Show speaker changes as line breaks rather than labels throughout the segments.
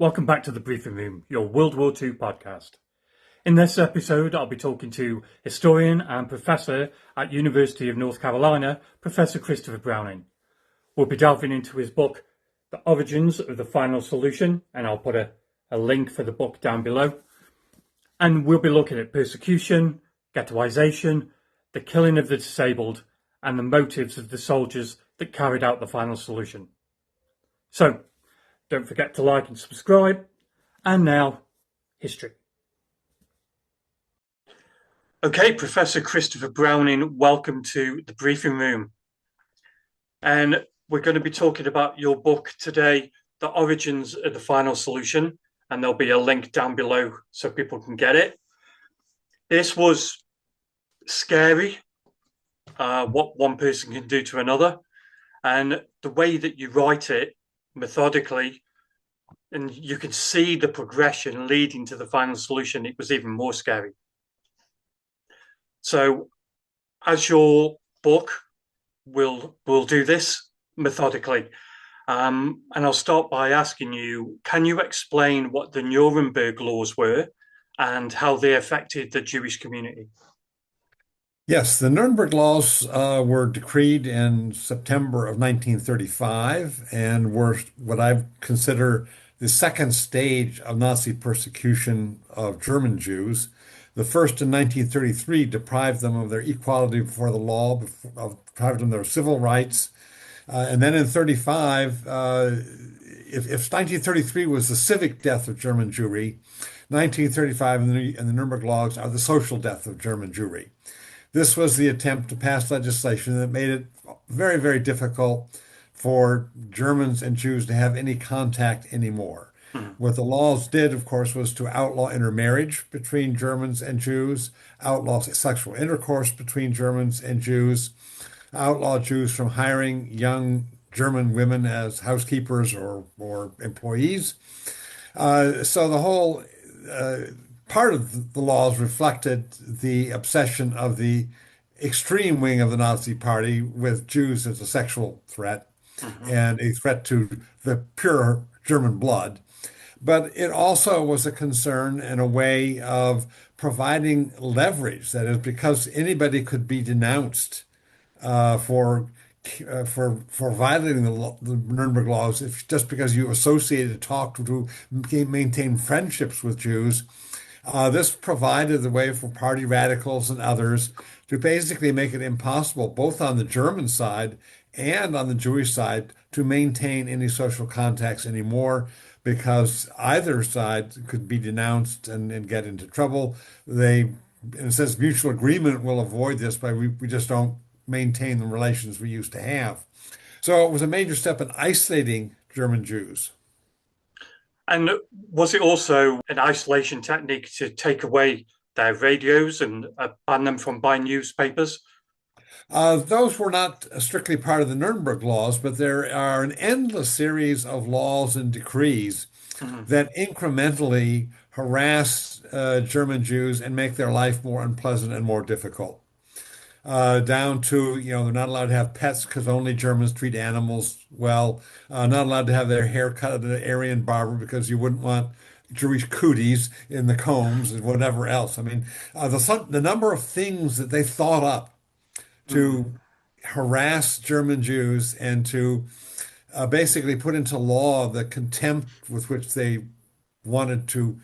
Welcome back to the Briefing Room, your World War II podcast. In this episode, I'll be talking to historian and professor at University of North Carolina, Professor Christopher Browning. We'll be delving into his book, The Origins of the Final Solution, and I'll put a link for the book down below. And we'll be looking at persecution, ghettoization, the killing of the disabled, and the motives of the soldiers that carried out the final solution. So, don't forget to like and subscribe. And now, history. Okay, Professor Christopher Browning, welcome to the Briefing Room. And we're going to be talking about your book today, The Origins of the Final Solution, and there'll be a link down below so people can get it. This was scary, what one person can do to another, and the way that you write it methodically, and you can see the progression leading to the final solution. It was even more scary. So, as your book, we'll do this methodically, and I'll start by asking you: can you explain what the Nuremberg laws were and how they affected the Jewish community?
Yes, the Nuremberg laws were decreed in September of 1935 and were what I consider the second stage of Nazi persecution of German Jews. The first in 1933 deprived them of their equality before the law, deprived them of their civil rights. And then in 35, if 1933 was the civic death of German Jewry, 1935 and the Nuremberg laws are the social death of German Jewry. This was the attempt to pass legislation that made it very, very difficult for Germans and Jews to have any contact anymore. What the laws did, of course, was to outlaw intermarriage between Germans and Jews, outlaw sexual intercourse between Germans and Jews, outlaw Jews from hiring young German women as housekeepers or employees. So the whole part of the laws reflected the obsession of the extreme wing of the Nazi Party with Jews as a sexual threat and a threat to the pure German blood. But it also was a concern and a way of providing leverage. That is, because anybody could be denounced uh, for for violating the Nuremberg laws, if just because you associated, talked to, maintain friendships with Jews. This provided the way for party radicals and others to basically make it impossible, both on the German side and on the Jewish side, to maintain any social contacts anymore, because either side could be denounced and get into trouble. They, in a sense, mutual agreement will avoid this, but we just don't maintain the relations we used to have. So it was a major step in isolating German Jews.
And was it also an isolation technique to take away their radios and ban them from buying newspapers?
Those were not strictly part of the Nuremberg laws, but there are an endless series of laws and decrees
Mhm.
that incrementally harass German Jews and make their life more unpleasant and more difficult. Down to, they're not allowed to have pets because only Germans treat animals well. Not allowed to have their hair cut at an Aryan barber because you wouldn't want Jewish cooties in the combs and whatever else. I mean, the number of things that they thought up
Mhm.
to harass German Jews and to basically put into law the contempt with which they wanted to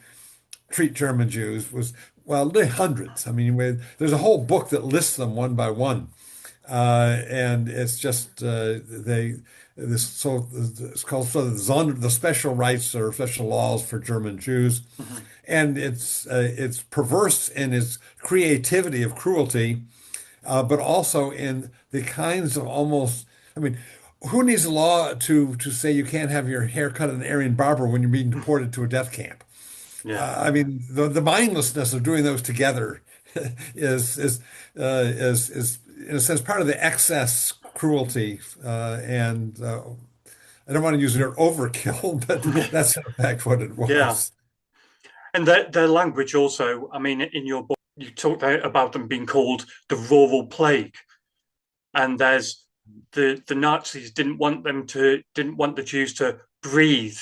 treat German Jews was, well, hundreds. I mean, there's a whole book that lists them one by one. And it's just it's called the special rights or special laws for German Jews,
Mhm.
and it's perverse in its creativity of cruelty, but also in the kinds of almost, I mean, who needs a law to say you can't have your hair cut at an Aryan barber when you're being deported to a death camp?
Yeah.
I mean, the mindlessness of doing those together is in a sense part of the excess cruelty, and I don't want to use the word overkill, but that's in fact what it
Yeah.
was.
And their language also, I mean, in your book, you talked about them being called the rural plague. And there's the Nazis didn't want the Jews to breathe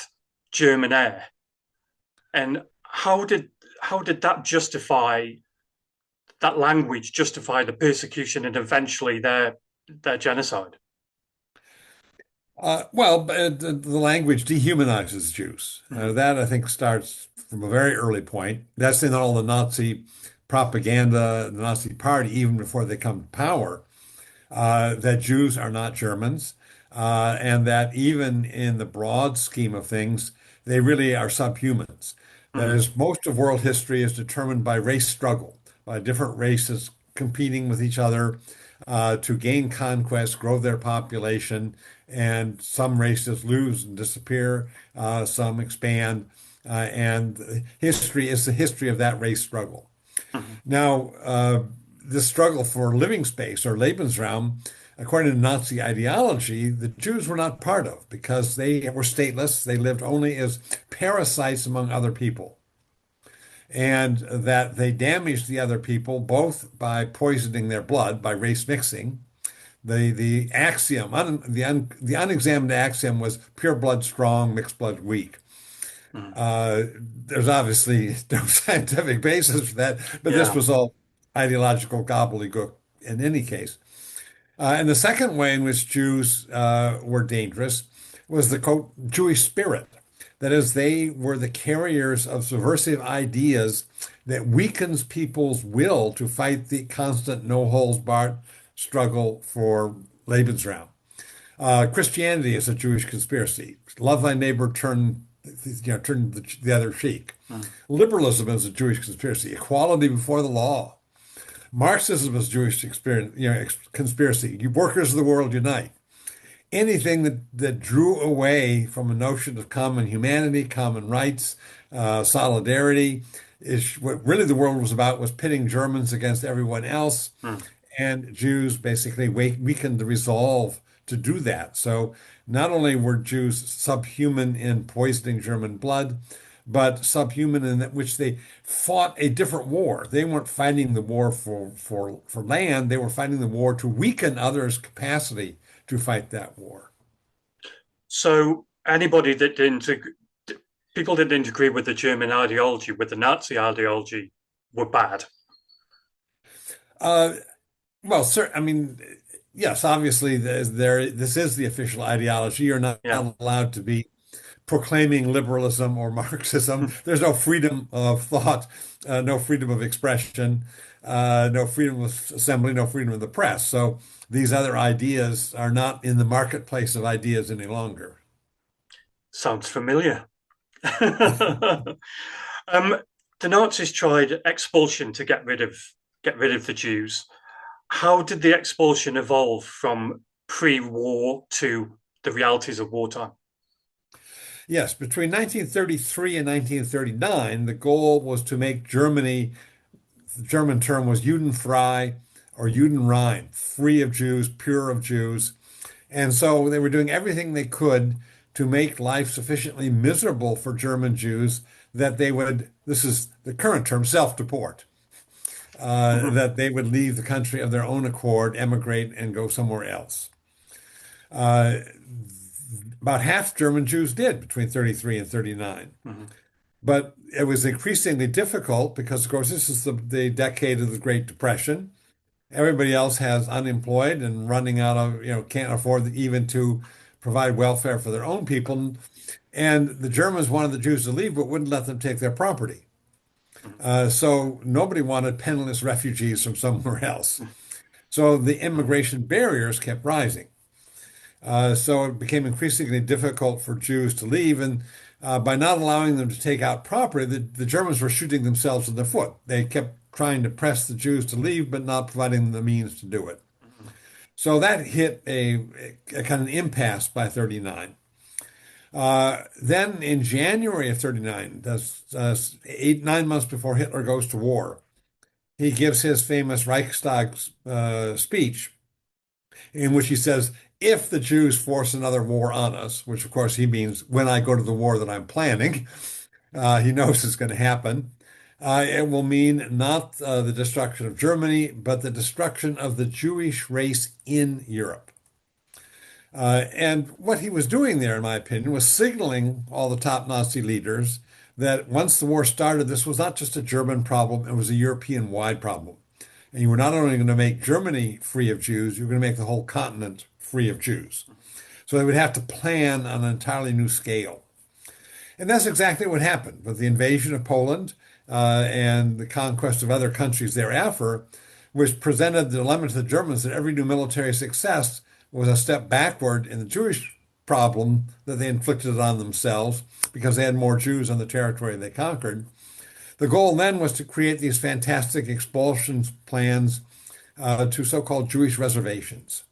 German air. And how did that language justify the persecution and eventually their genocide?
The language dehumanizes Jews.
Mm-hmm.
That I think starts from a very early point. That's in all the Nazi propaganda, the Nazi party, even before they come to power, that Jews are not Germans, and that even in the broad scheme of things, they really are subhumans. That
Mm-hmm.
is, most of world history is determined by race struggle, by different races competing with each other to gain conquest, grow their population, and some races lose and disappear, some expand, and history is the history of that race struggle.
Mm-hmm.
Now, the struggle for living space or Lebensraum, according to Nazi ideology, the Jews were not part of because they were stateless. They lived only as parasites among other people, and that they damaged the other people both by poisoning their blood by race mixing. The axiom, the unexamined axiom was pure blood strong, mixed blood weak.
Mm-hmm.
There's obviously no scientific basis for that, but this
Yeah.
was all ideological gobbledygook in any case. And the second way in which Jews were dangerous was the quote, Jewish spirit. That is, they were the carriers of subversive ideas that weakens people's will to fight the constant no holds barred struggle for Lebensraum. Christianity is a Jewish conspiracy. Love thy neighbor, turn the other cheek.
Mm-hmm.
Liberalism is a Jewish conspiracy. Equality before the law. Marxism is a Jewish experience, conspiracy. You workers of the world unite. Anything that drew away from a notion of common humanity, common rights, solidarity, is what really the world was about was pitting Germans against everyone else. And Jews basically weakened the resolve to do that. So not only were Jews subhuman in poisoning German blood, but subhuman in that which they fought a different war. They weren't fighting the war for land. They were fighting the war to weaken others' capacity to fight that war.
So people that didn't agree with the German ideology, with the Nazi ideology, were bad.
Uh, sir, I mean, yes, obviously this is the official ideology. You're not
Yeah.
allowed to be proclaiming liberalism or Marxism. There's no freedom of thought, no freedom of expression, no freedom of assembly, no freedom of the press. So these other ideas are not in the marketplace of ideas any longer.
Sounds familiar. um, the Nazis tried expulsion to get rid of the Jews. How did the expulsion evolve from pre-war to the realities of wartime?
Yes, between 1933 and 1939, the goal was to make Germany, the German term was Judenfrei or Judenrein, free of Jews, pure of Jews. And so they were doing everything they could to make life sufficiently miserable for German Jews that they would, this is the current term, self-deport,
Mhm.
that they would leave the country of their own accord, emigrate, and go somewhere else. Uh, about half German Jews did between 33 and 39.
Mhm.
But it was increasingly difficult because, of course, this is the decade of the Great Depression. Everybody else has unemployed and running out of, can't afford even to provide welfare for their own people. And the Germans wanted the Jews to leave, but wouldn't let them take their property. So nobody wanted penniless refugees from somewhere else. So the
Mhm.
immigration barriers kept rising. So it became increasingly difficult for Jews to leave. And by not allowing them to take out property, the Germans were shooting themselves in the foot. They kept trying to press the Jews to leave, but not providing them the means to do it.
Mhm.
So that hit a kind of impasse by 39. Then in January of 39, that's 9 months before Hitler goes to war, he gives his famous Reichstag speech in which he says, if the Jews force another war on us, which of course he means when I go to the war that I'm planning, he knows it's going to happen. It will mean not the destruction of Germany, but the destruction of the Jewish race in Europe. And what he was doing there, in my opinion, was signaling all the top Nazi leaders that once the war started, this was not just a German problem, it was a European-wide problem. And you were not only going to make Germany free of Jews, you were going to make the whole continent free of Jews. So they would have to plan on an entirely new scale. And that's exactly what happened with the invasion of Poland and the conquest of other countries thereafter, which presented the dilemma to the Germans that every new military success was a step backward in the Jewish problem that they inflicted on themselves because they had more Jews on the territory they conquered. The goal then was to create these fantastic expulsion plans to so-called Jewish reservations.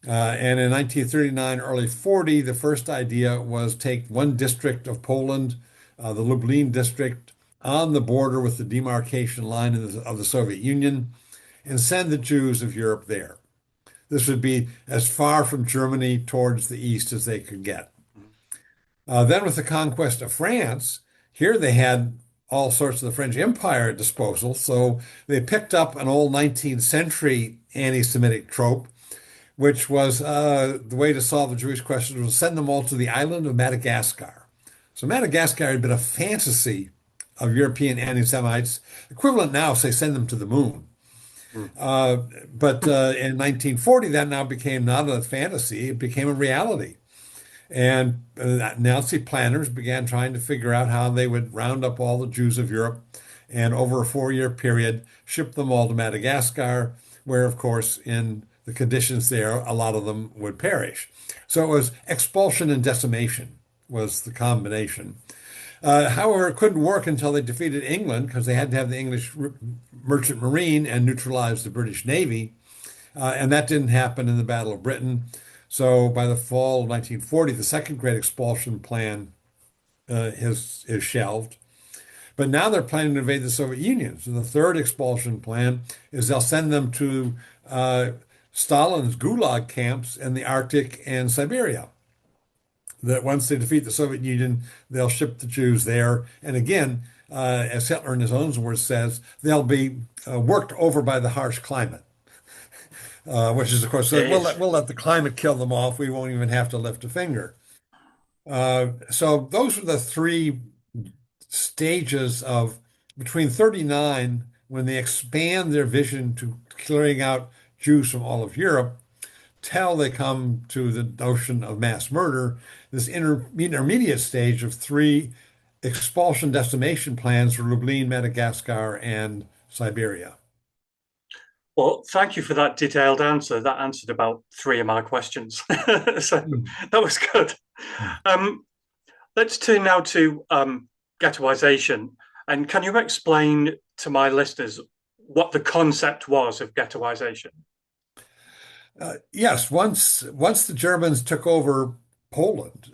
And in 1939, early 40, the first idea was take one district of Poland, the Lublin district, on the border with the demarcation line of the Soviet Union, and send the Jews of Europe there. This would be as far from Germany towards the east as they could get. Then with the conquest of France, here they had all sorts of the French Empire at disposal. So they picked up an old 19th century anti-Semitic trope, which was the way to solve the Jewish question was send them all to the island of Madagascar. So Madagascar had been a fantasy of European anti-Semites, equivalent now, say, send them to the moon. But in 1940, that now became not a fantasy, it became a reality. And Nazi planners began trying to figure out how they would round up all the Jews of Europe and over a 4-year period ship them all to Madagascar, where, of course, in the conditions there, a lot of them would perish. So it was expulsion and decimation was the combination. However, it couldn't work until they defeated England because they had to have the English merchant marine and neutralize the British Navy. And that didn't happen in the Battle of Britain. So by the fall of 1940, the second great expulsion plan is shelved. But now they're planning to invade the Soviet Union. So the third expulsion plan is they'll send them to Stalin's Gulag camps in the Arctic and Siberia. That once they defeat the Soviet Union, they'll ship the Jews there. And again, as Hitler in his own words says, they'll be worked over by the harsh climate, which is, of course, we'll let the climate kill them off. We won't even have to lift a finger. So those are the three stages of between 39, when they expand their vision to clearing out Jews from all of Europe, till they come to the notion of mass murder, this intermediate stage of 3 expulsion decimation plans for Lublin, Madagascar, and Siberia.
Well, thank you for that detailed answer. That answered about 3 of my questions. So that was good. Let's turn now to ghettoization. And can you explain to my listeners what the concept was of ghettoization?
Yes, once the Germans took over Poland,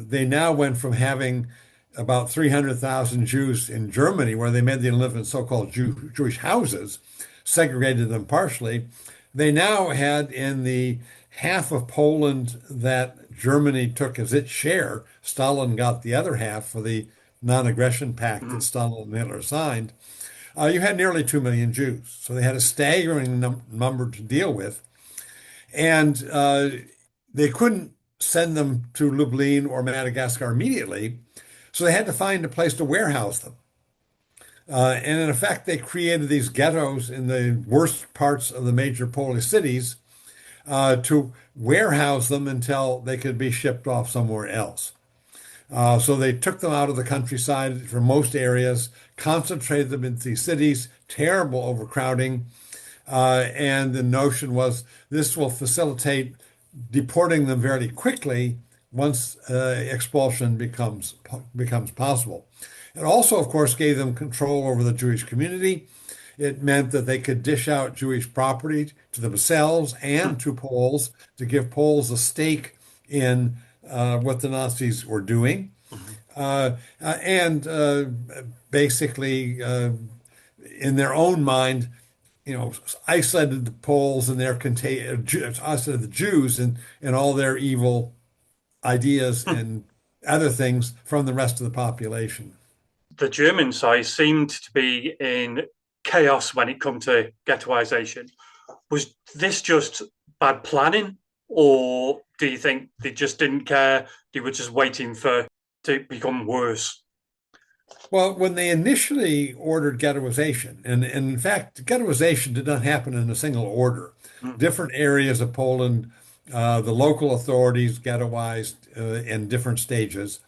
they now went from having about 300,000 Jews in Germany, where they made them live in so-called Jewish houses, segregated them partially. They now had in the half of Poland that Germany took as its share, Stalin got the other half for the non-aggression pact that Stalin and Hitler signed. You had nearly 2 million Jews. So they had a staggering number to deal with. And they couldn't send them to Lublin or Madagascar immediately, so they had to find a place to warehouse them. And in effect, they created these ghettos in the worst parts of the major Polish cities to warehouse them until they could be shipped off somewhere else. So they took them out of the countryside from most areas, concentrated them in these cities, terrible overcrowding. And the notion was this will facilitate deporting them very quickly once expulsion becomes possible. It also, of course, gave them control over the Jewish community. It meant that they could dish out Jewish property to themselves and to Poles to give Poles a stake in what the Nazis were doing. And basically, in their own mind, isolated the Poles and isolated the Jews and all their evil ideas and other things from the rest of the population.
The German side seemed to be in chaos when it come to ghettoization. Was this just bad planning, or do you think they just didn't care? They were just waiting for it to become worse?
Well, when they initially ordered ghettoization, and in fact, ghettoization did not happen in a single order.
Mm.
Different areas of Poland, the local authorities ghettoized in different stages.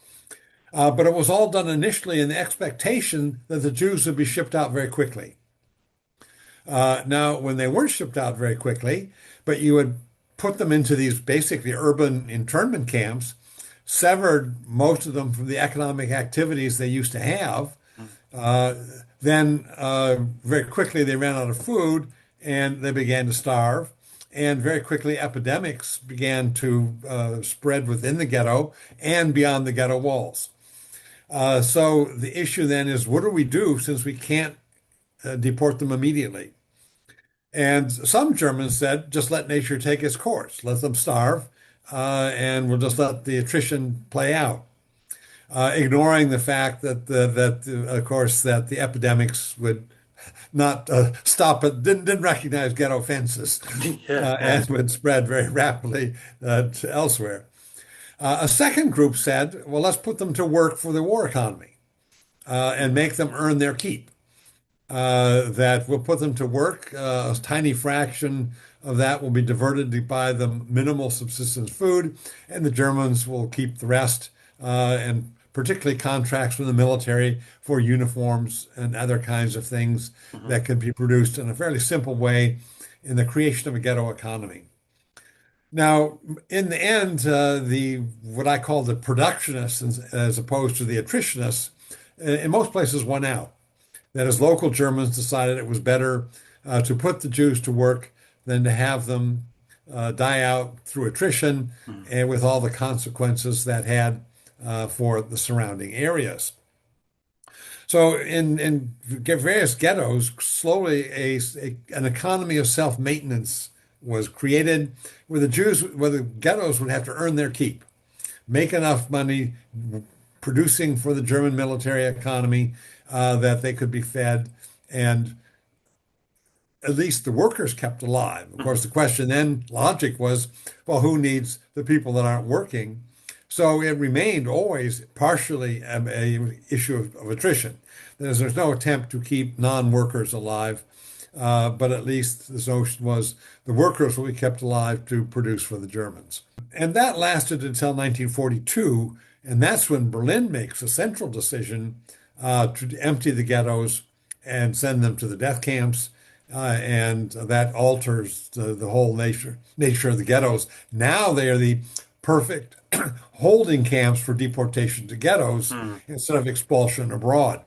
But it was all done initially in the expectation that the Jews would be shipped out very quickly. Now, when they weren't shipped out very quickly, but you would put them into these basically urban internment camps, severed most of them from the economic activities they used to have,
Mm.
uh, then very quickly they ran out of food and they began to starve. And very quickly, epidemics began to spread within the ghetto and beyond the ghetto walls. So the issue then is, what do we do since we can't deport them immediately? And some Germans said, just let nature take its course, let them starve, and we'll just let the attrition play out, ignoring the fact of course, that the epidemics would not stop it, didn't recognize ghetto fences,
Yeah, yeah.
and would spread very rapidly to elsewhere. A second group said, well, let's put them to work for the war economy and make them earn their keep. That will put them to work. A tiny fraction of that will be diverted to buy them minimal subsistence food, and the Germans will keep the rest, and particularly contracts from the military for uniforms and other kinds of things
Mhm.
that can be produced in a fairly simple way in the creation of a ghetto economy. Now, in the end, the what I call the productionists, as opposed to the attritionists, in most places won out. That is, local Germans decided it was better to put the Jews to work than to have them die out through attrition
Mhm.
and with all the consequences that had for the surrounding areas. So in various ghettos, slowly an economy of self-maintenance was created where the ghettos would have to earn their keep, make enough money producing for the German military economy that they could be fed, and at least the workers kept alive. Of course,
Mhm.
the question then, logic was, well, who needs the people that aren't working? So it remained always partially a issue of attrition. There's no attempt to keep non-workers alive, but at least the notion was the workers will be kept alive to produce for the Germans. And that lasted until 1942, and that's when Berlin makes a central decision to empty the ghettos and send them to the death camps. And that alters the whole nature of the ghettos. Now they are the perfect holding camps for deportation to ghettos
Mm.
instead of expulsion abroad.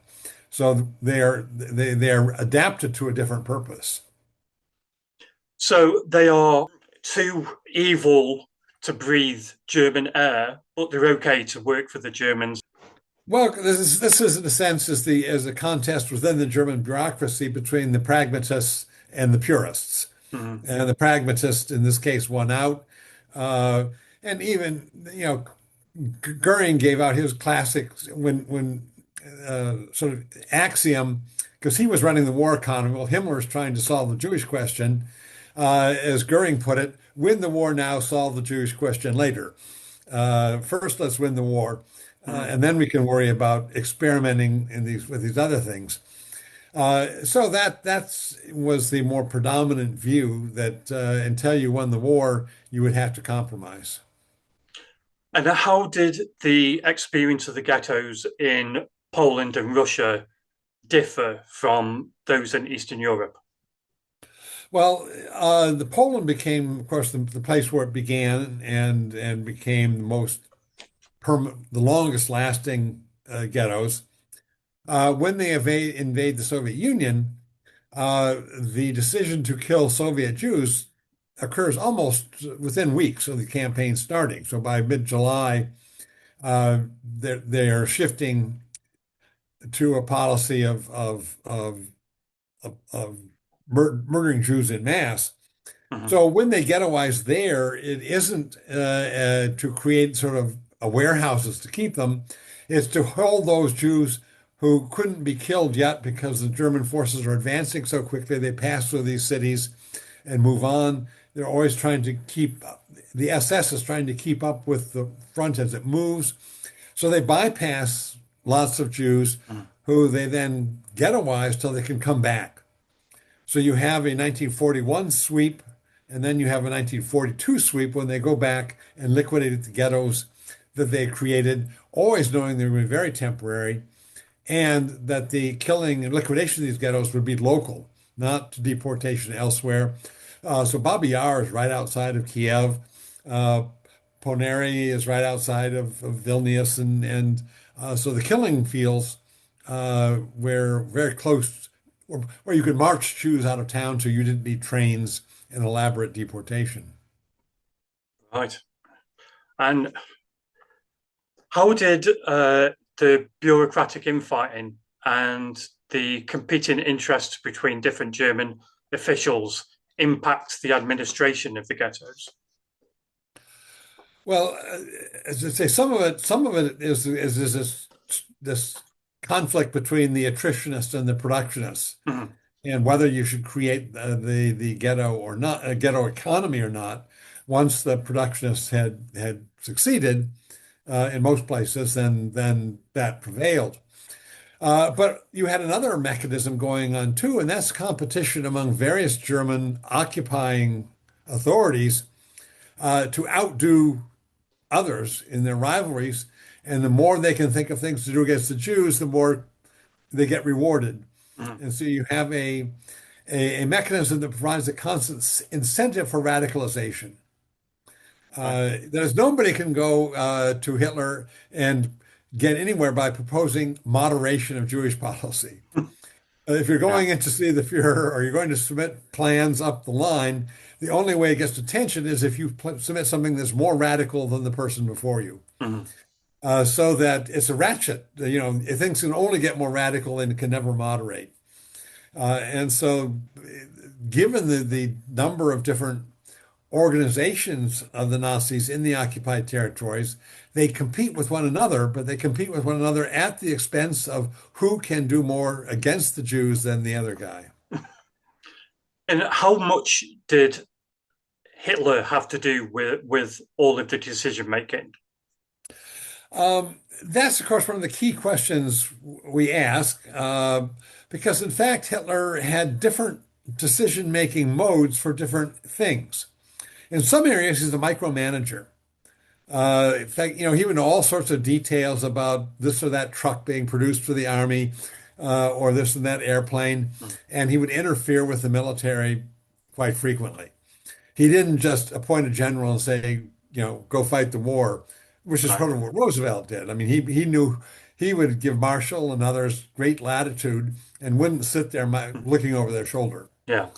So they are adapted to a different purpose.
So they are too evil to breathe German air, but they're okay to work for the Germans.
Well, this is in a sense is a contest within the German bureaucracy between the pragmatists and the purists.
Mhm.
And the pragmatists in this case won out. Uh, and even, Goering gave out his classic when sort of axiom, because he was running the war economy. Well, Himmler's trying to solve the Jewish question. As Goering put it, win the war now, solve the Jewish question later. First, let's win the war,
Mhm.
and then we can worry about experimenting with these other things. So that was the more predominant view that until you won the war, you would have to compromise.
And how did the experience of the ghettos in Poland and Russia differ from those in Eastern Europe?
Well, the Poland became, of course, the place where it began and became the most permanent, the longest lasting ghettos. When they invade the Soviet Union, the decision to kill Soviet Jews occurs almost within weeks of the campaign starting. So by mid-July, they are shifting to a policy of murdering Jews in mass.
Mhm.
So when they ghettoize there, it isn't to create sort of a warehouses to keep them. It's to hold those Jews who couldn't be killed yet because the German forces are advancing so quickly. They pass through these cities and move on. They're always trying to keep, the SS is trying to keep up with the front as it moves. So they bypass lots of Jews
Mm.
who they then ghettoize till they can come back. So you have a 1941 sweep, and then you have a 1942 sweep when they go back and liquidate the ghettos that they created, always knowing they were very temporary, and that the killing and liquidation of these ghettos would be local, not deportation elsewhere. So Babi Yar is right outside of Kiev. Uh, Ponary is right outside of Vilnius, and so the killing fields were very close, where you could march Jews out of town, so you didn't need trains and elaborate deportation.
Right. And how did the bureaucratic infighting and the competing interests between different German officials impact the administration of the ghettos?
Well, as I say, some of it is this conflict between the attritionists and the productionists,
Mhm.
and whether you should create the ghetto or not, a ghetto economy or not. Once the productionists had succeeded in most places, then that prevailed. But you had another mechanism going on too, and that's competition among various German occupying authorities to outdo others in their rivalries. And the more they can think of things to do against the Jews, the more they get rewarded.
Mhm.
And so you have a mechanism that provides a constant incentive for radicalization.
Right.
There's nobody can go to Hitler and get anywhere by proposing moderation of Jewish policy. If you're
Yeah.
going in to see the Fuhrer or you're going to submit plans up the line, the only way it gets attention is if you submit something that's more radical than the person before you.
Mhm.
So that it's a ratchet. Things can only get more radical and can never moderate. And so, given the number of different organizations of the Nazis in the occupied territories, they compete with one another, but they compete with one another at the expense of who can do more against the Jews than the other guy.
And how much did Hitler have to do with all of the decision making?
That's, of course, one of the key questions we ask, because in fact, Hitler had different decision-making modes for different things. In some areas, he's a micromanager. In fact, he would know all sorts of details about this or that truck being produced for the army, or this and that airplane, and he would interfere with the military quite frequently. He didn't just appoint a general and say, go fight the war, which is
Right.
sort of what Roosevelt did. I mean, he knew he would give Marshall and others great latitude and wouldn't sit there looking over their shoulder.
Yeah.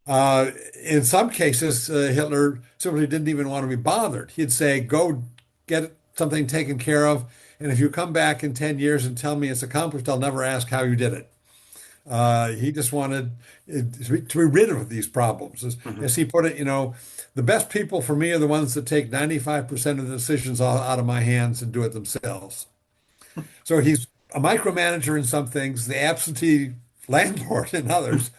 Uh, in some cases, Hitler simply didn't even want to be bothered. He'd say, go get something taken care of. And if you come back in 10 years and tell me it's accomplished, I'll never ask how you did it. He just wanted to be rid of these problems.
Mhm.
As he put it, the best people for me are the ones that take 95% of the decisions out of my hands and do it themselves. So he's a micromanager in some things, the absentee landlord in others.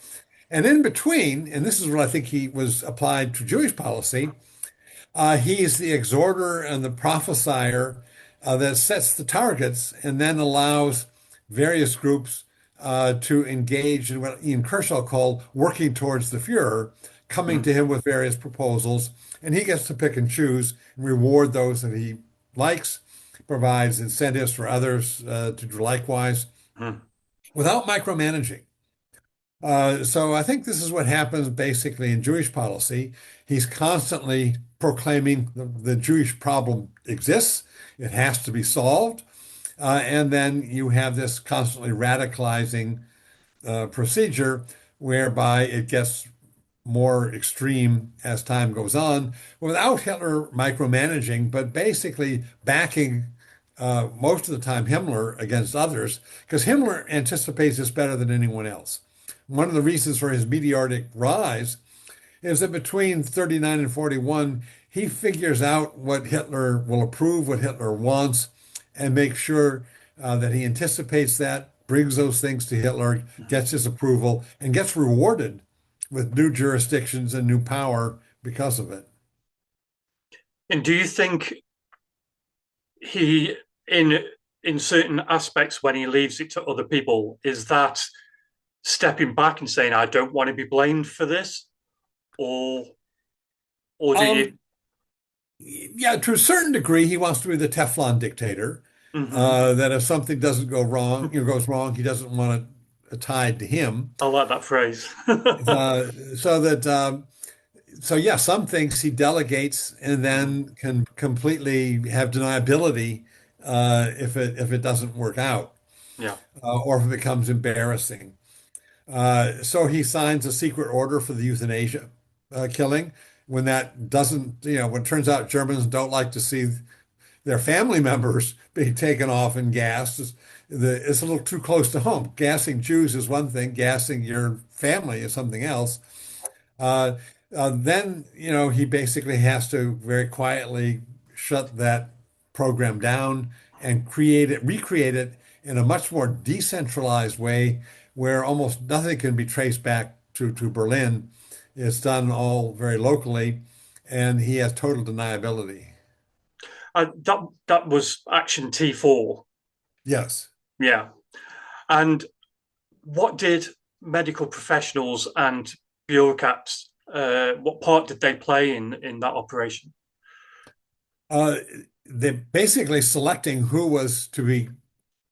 And in between, and this is what I think he was applied to Jewish policy, he is the exhorter and the prophesier that sets the targets and then allows various groups to engage in what Ian Kershaw called working towards the Fuhrer, coming
Mhm.
to him with various proposals. And he gets to pick and choose and reward those that he likes, provides incentives for others to do likewise
Mhm.
without micromanaging. So I think this is what happens basically in Jewish policy. He's constantly proclaiming the Jewish problem exists, it has to be solved. And then you have this constantly radicalizing procedure whereby it gets more extreme as time goes on without Hitler micromanaging, but basically backing most of the time Himmler against others, because Himmler anticipates this better than anyone else. One of the reasons for his meteoric rise is that between 39 and 41, he figures out what Hitler will approve, what Hitler wants, and makes sure that he anticipates that, brings those things to Hitler, gets his approval, and gets rewarded with new jurisdictions and new power because of it.
And do you think he in in certain aspects when he leaves it to other people, is that stepping back and saying, I don't want to be blamed for this? Or or do you?
Um, yeah, to a certain degree, he wants to be the Teflon dictator.
Mm-hmm.
That if something doesn't go wrong, goes wrong, he doesn't want it tied to him.
I like that phrase.
Uh, so that so yeah, some things he delegates and
Mhm.
then can completely have deniability if it doesn't work out
Yeah.
or if it becomes embarrassing. So he signs a secret order for the euthanasia killing. When that doesn't, when it turns out Germans don't like to see their family members being taken off and gassed, it's a little too close to home. Gassing Jews is one thing, gassing your family is something else. Uh, then, he basically has to very quietly shut that program down and recreate it in a much more decentralized way where almost nothing can be traced back to Berlin. It's done all very locally, and he has total deniability.
That was Action T4.
Yes.
Yeah. And what did medical professionals and bureaucrats? What part did they play in that operation?
Uh, they're basically selecting who was to be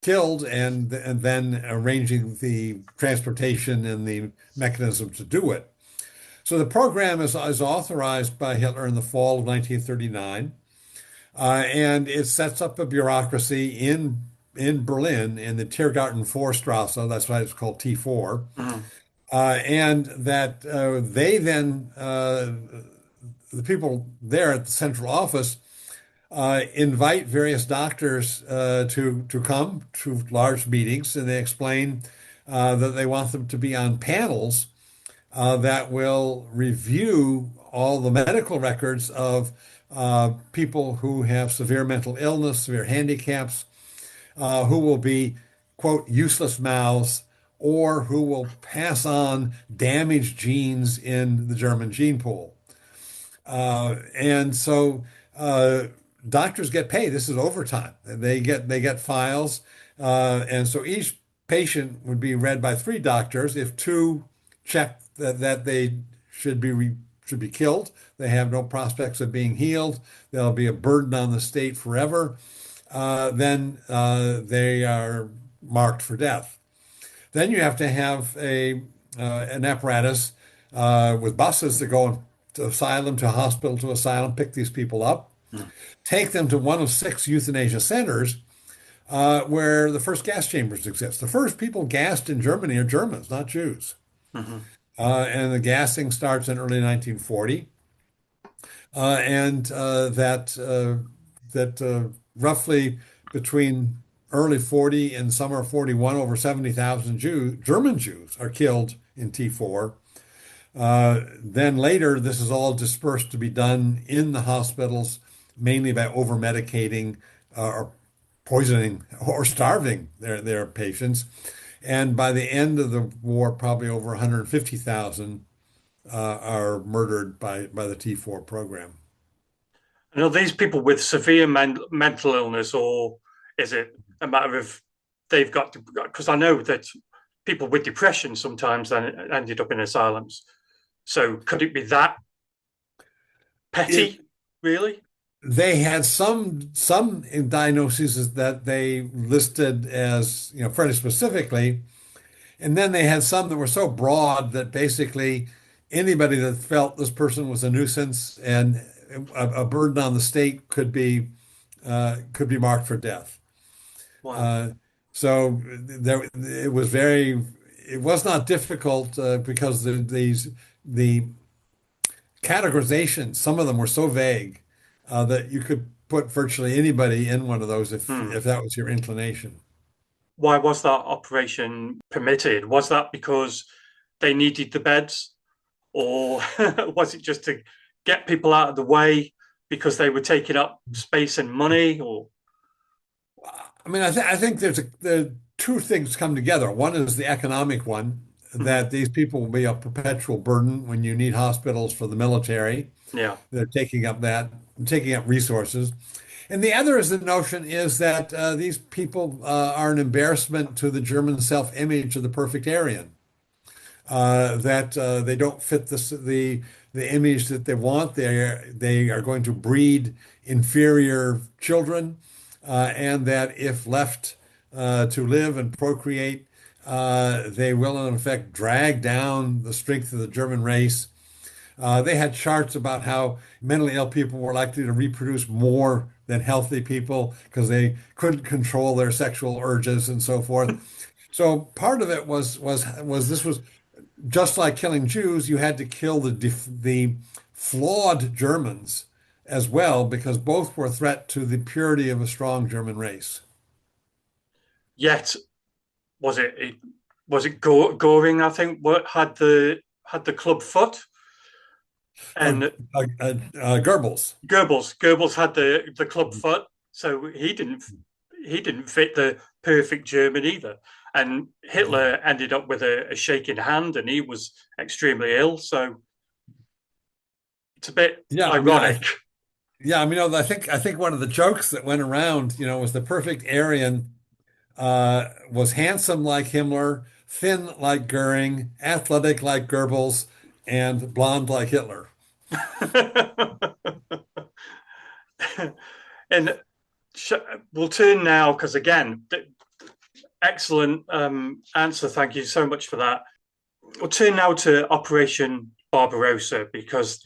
killed and then arranging the transportation and the mechanism to do it. So the program is authorized by Hitler in the fall of 1939, and it sets up a bureaucracy in Berlin in the Tiergarten Vorstrasse. That's why it's called T4.
Mhm.
And that they then the people there at the central office invite various doctors to come to large meetings, and they explain that they want them to be on panels that will review all the medical records of people who have severe mental illness, severe handicaps, who will be, quote, useless mouths, or who will pass on damaged genes in the German gene pool. And so doctors get paid. This is overtime. They get files, and so each patient would be read by three doctors. If two check that they should be killed, they have no prospects of being healed. They'll be a burden on the state forever. Then they are marked for death. Then you have to have an apparatus with buses that go to asylum to hospital to asylum, pick these people up,
Mhm.
take them to one of six euthanasia centers where the first gas chambers exist. The first people gassed in Germany are Germans, not Jews.
Mhm.
And the gassing starts in early 1940, and that roughly between early 40 and summer 41, over 70,000 German Jews are killed in T4. Then later, this is all dispersed to be done in the hospitals, mainly by over medicating or poisoning or starving their patients. And by the end of the war, probably over 150,000 are murdered by the T4 program.
And are these people with severe mental illness, or is it a matter of they've got to? Because I know that people with depression sometimes then ended up in asylums. So could it be that
It,
petty, really?
they had some diagnoses that they listed as, fairly specifically, and then they had some that were so broad that basically anybody that felt this person was a nuisance and a burden on the state could be marked for death.
Wow.
Uh, so it was not difficult because the categorizations, some of them were so vague that you could put virtually anybody in one of those
Hmm.
if that was your inclination.
Why was that operation permitted? Was that because they needed the beds, or was it just to get people out of the way because they were taking up space and money? Or
I mean, I think the two things come together. One is the economic one,
Mhm.
that these people will be a perpetual burden when you need hospitals for the military.
Yeah.
They're taking up resources. And the other is the notion is that these people are an embarrassment to the German self-image of the perfect Aryan. That they don't fit the image that they want. They are going to breed inferior children, and that if left to live and procreate, they will in effect drag down the strength of the German race. They had charts about how mentally ill people were likely to reproduce more than healthy people because they couldn't control their sexual urges and so forth. So part of it was this was just like killing Jews, you had to kill the flawed Germans as well because both were a threat to the purity of a strong German race.
Yet, was it Goring? I think what had the club foot,
Uh,
and
Goebbels.
Goebbels had the club foot, so he didn't fit the perfect German either. And Hitler ended up with a shaking hand, and he was extremely ill. So it's a bit
Yeah, I mean,
ironic.
I think one of the jokes that went around, was the perfect Aryan was handsome like Himmler, thin like Goering, athletic like Goebbels, and blonde like Hitler.
and sh- we'll turn now because again, excellent answer. Thank you so much for that. We'll turn now to Operation Barbarossa because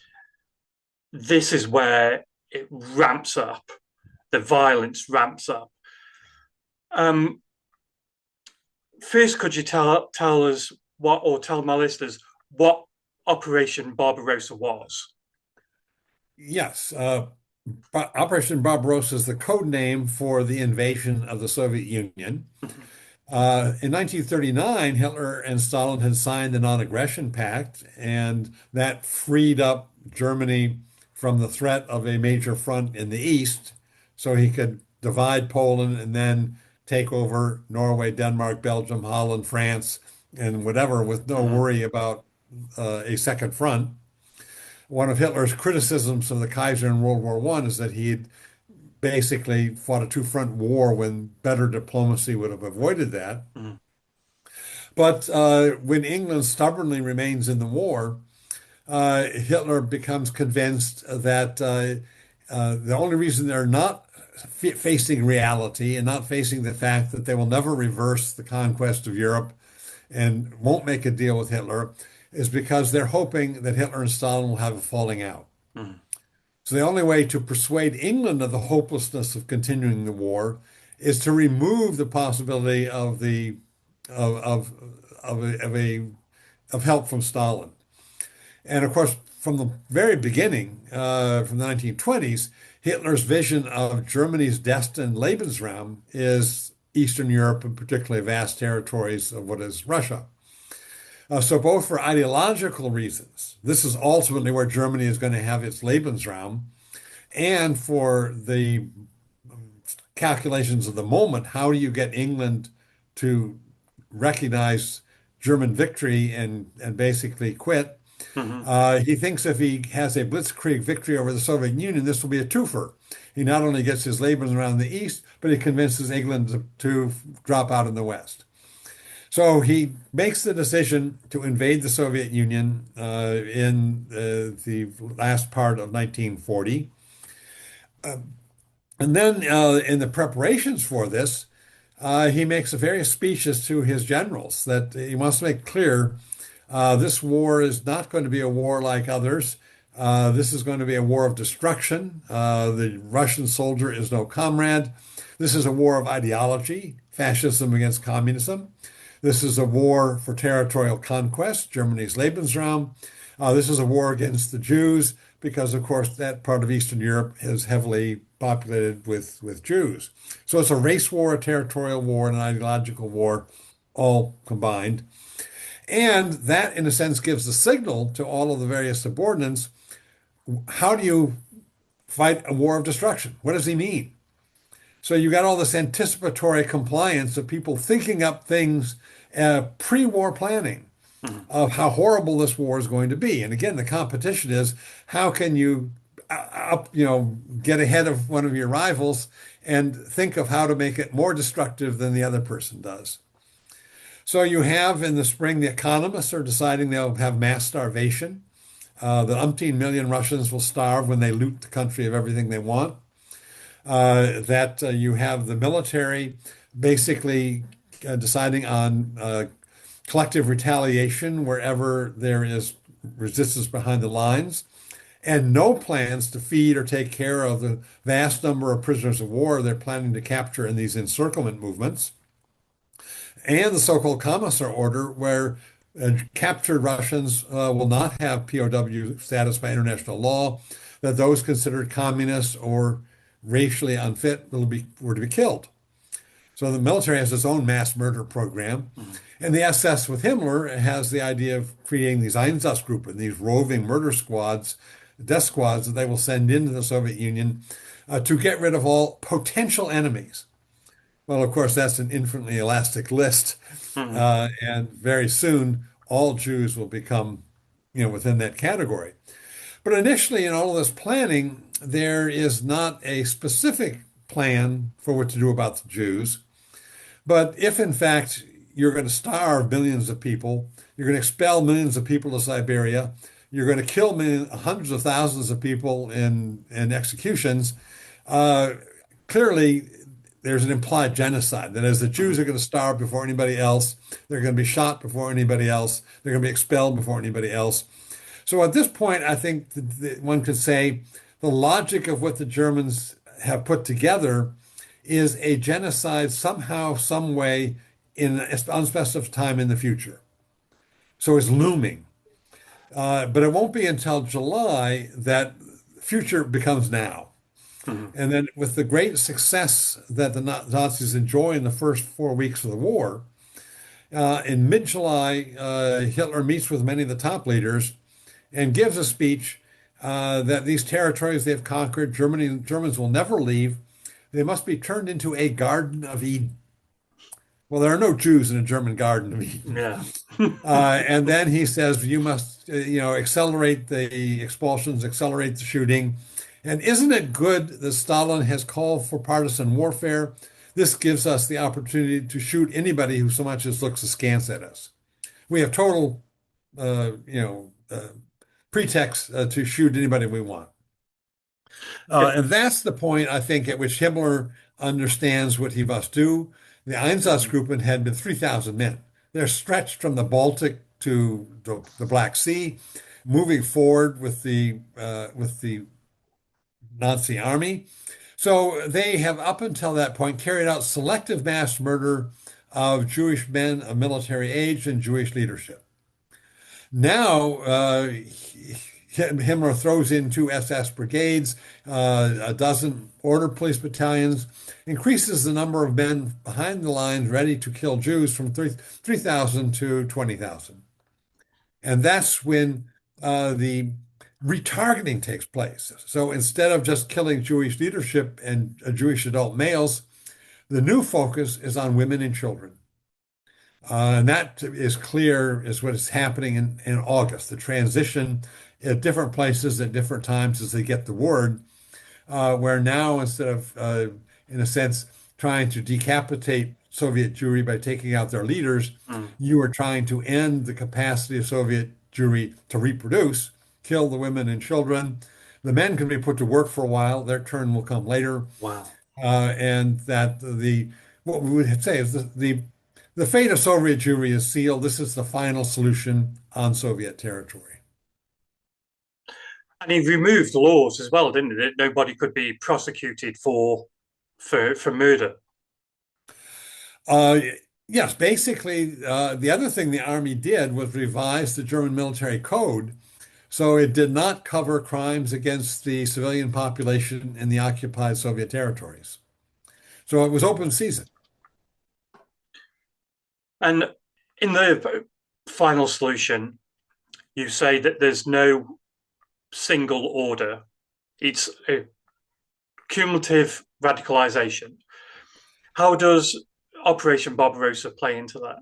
this is where it ramps up. The violence ramps up. Um, First, could you tell us what, or tell my listeners what Operation Barbarossa was?
Yes, Operation Barbarossa is the code name for the invasion of the Soviet Union. In 1939, Hitler and Stalin had signed the Non-Aggression Pact, and that freed up Germany from the threat of a major front in the east, so he could divide Poland and then take over Norway, Denmark, Belgium, Holland, France, and whatever, with no
Mm-hmm.
worry about a second front. One of Hitler's criticisms of the Kaiser in World War I is that he had basically fought a two-front war when better diplomacy would have avoided that.
Mm-hmm.
But when England stubbornly remains in the war, Hitler becomes convinced that the only reason they're not facing reality and not facing the fact that they will never reverse the conquest of Europe and won't make a deal with Hitler is because they're hoping that Hitler and Stalin will have a falling out.
Mm-hmm.
So the only way to persuade England of the hopelessness of continuing the war is to remove the possibility of the of of help from Stalin. And of course, from the very beginning, from the 1920s, Hitler's vision of Germany's destined Lebensraum is Eastern Europe and particularly vast territories of what is Russia. So both for ideological reasons, this is ultimately where Germany is going to have its Lebensraum, and for the calculations of the moment, how do you get England to recognize German victory and basically quit?
Mm-hmm.
He thinks if he has a blitzkrieg victory over the Soviet Union, this will be a twofer. He not only gets his Lebensraum in the East, but he convinces England to drop out in the West. So he makes the decision to invade the Soviet Union in the last part of 1940. And then in the preparations for this, he makes various speeches to his generals that he wants to make clear this war is not going to be a war like others. This is going to be a war of destruction. The Russian soldier is no comrade. This is a war of ideology, fascism against communism. This is a war for territorial conquest, Germany's Lebensraum. This is a war against the Jews because, of course, that part of Eastern Europe is heavily populated with Jews. So it's a race war, a territorial war, and an ideological war all combined. And that, in a sense, gives the signal to all of the various subordinates. How do you fight a war of destruction? What does he mean? So you got all this anticipatory compliance of people thinking up things, pre-war planning
Mm-hmm.
of how horrible this war is going to be. And again, the competition is how can you get ahead of one of your rivals and think of how to make it more destructive than the other person does. So you have in the spring, the economists are deciding they'll have mass starvation. The umpteen million Russians will starve when they loot the country of everything they want. That you have the military basically deciding on collective retaliation wherever there is resistance behind the lines, and no plans to feed or take care of the vast number of prisoners of war they're planning to capture in these encirclement movements, and the so-called Commissar Order, where captured Russians will not have POW status by international law, that those considered communists or racially unfit were to be killed. So the military has its own mass murder program.
Mhm.
And the SS with Himmler has the idea of creating these Einsatzgruppen, these roving murder squads, death squads that they will send into the Soviet Union to get rid of all potential enemies. Well, of course, that's an infinitely elastic list.
Mhm.
And very soon, all Jews will become, within that category. But initially, in all of this planning, there is not a specific plan for what to do about the Jews. But if, in fact, you're going to starve millions of people, you're going to expel millions of people to Siberia, you're going to kill hundreds of thousands of people in executions, uh, clearly there's an implied genocide. That is, the Jews
Mhm.
are going to starve before anybody else, they're going to be shot before anybody else, they're going to be expelled before anybody else. So at this point, I think that one could say the logic of what the Germans have put together is a genocide somehow, some way, in an unspecified time in the future. So it's looming. But it won't be until July that future becomes now.
Mhm.
And then with the great success that the Nazis enjoy in the first 4 weeks of the war, in mid-July, Hitler meets with many of the top leaders and gives a speech that these territories they've conquered, Germans will never leave. They must be turned into a Garden of Eden. Well, there are no Jews in a German Garden of Eden.
Yeah.
And then he says, you must, accelerate the expulsions, accelerate the shooting. And isn't it good that Stalin has called for partisan warfare? This gives us the opportunity to shoot anybody who so much as looks askance at us. We have total, uh, you know, uh, pretext to shoot anybody we want.
Yeah.
And that's the point, I think, at which Himmler understands what he must do. The
Mhm.
Einsatzgruppen had been 3,000 men. They're stretched from the Baltic to the Black Sea, moving forward with the Nazi army. So they have, up until that point, carried out selective mass murder of Jewish men of military age and Jewish leadership. Now, Himmler throws in two SS brigades, a dozen order police battalions, increases the number of men behind the lines ready to kill Jews from 3,000 to 20,000. And that's when the retargeting takes place. So instead of just killing Jewish leadership and Jewish adult males, the new focus is on women and children. And that is clear is what is happening in August, the transition at different places at different times as they get the word, where now instead of, in a sense, trying to decapitate Soviet Jewry by taking out their leaders,
Mm.
you are trying to end the capacity of Soviet Jewry to reproduce, kill the women and children. The men can be put to work for a while, their turn will come later.
Wow.
And that what we would say is the fate of Soviet Jewry is sealed. This is the final solution on Soviet territory.
And he removed the laws as well, didn't it? Nobody could be prosecuted for murder.
Uh, yes, basically, the other thing the army did was revise the German military code. So it did not cover crimes against the civilian population in the occupied Soviet territories. So it was open season.
And in the final solution, you say that there's no single order. It's a cumulative radicalization. How does Operation Barbarossa play into that?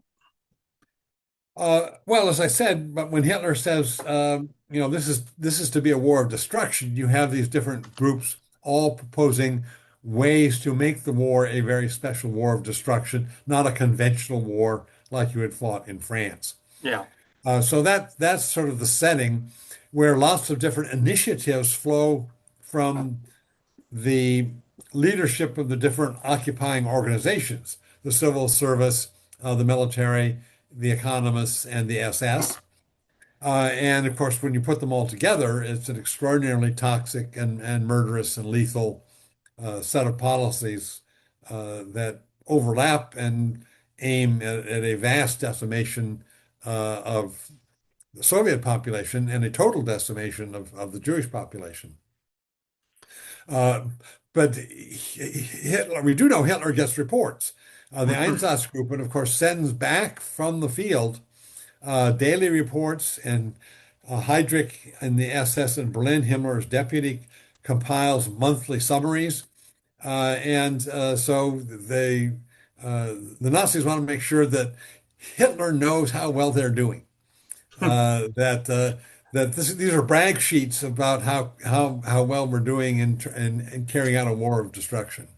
Well, as I said, but when Hitler says, this is to be a war of destruction, you have these different groups all proposing ways to make the war a very special war of destruction, not a conventional war like you had fought in France.
Yeah.
So that's sort of the setting where lots of different initiatives flow from the leadership of the different occupying organizations, the civil service, the military, the economists, and the SS. And of course, when you put them all together, it's an extraordinarily toxic and murderous and lethal set of policies that overlap and aim at a vast decimation of the Soviet population and a total decimation of the Jewish population. Uh, but Hitler, we do know Hitler gets reports. The Einsatzgruppen, of course, sends back from the field daily reports, and Heydrich and the SS in Berlin, Himmler's deputy, compiles monthly summaries. So the Nazis want to make sure that Hitler knows how well they're doing. That these are brag sheets about how well we're doing in carrying out a war of destruction.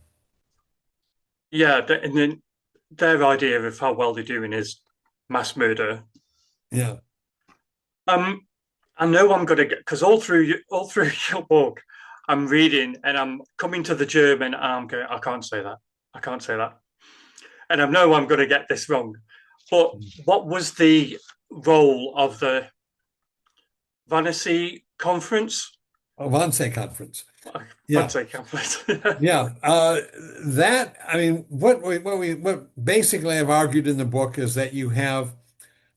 Yeah, and then their idea of how well they're doing is mass murder.
Yeah.
Um, I know I'm gonna get because all through your book, I'm reading and I'm coming to the German and I'm going, I can't say that. I can't say that. And I know I'm gonna get this wrong. But what was the role of the Wannsee conference?
A Wannsee conference. Yeah.
Wannsee conference.
Yeah. I mean, what basically I've argued in the book is that you have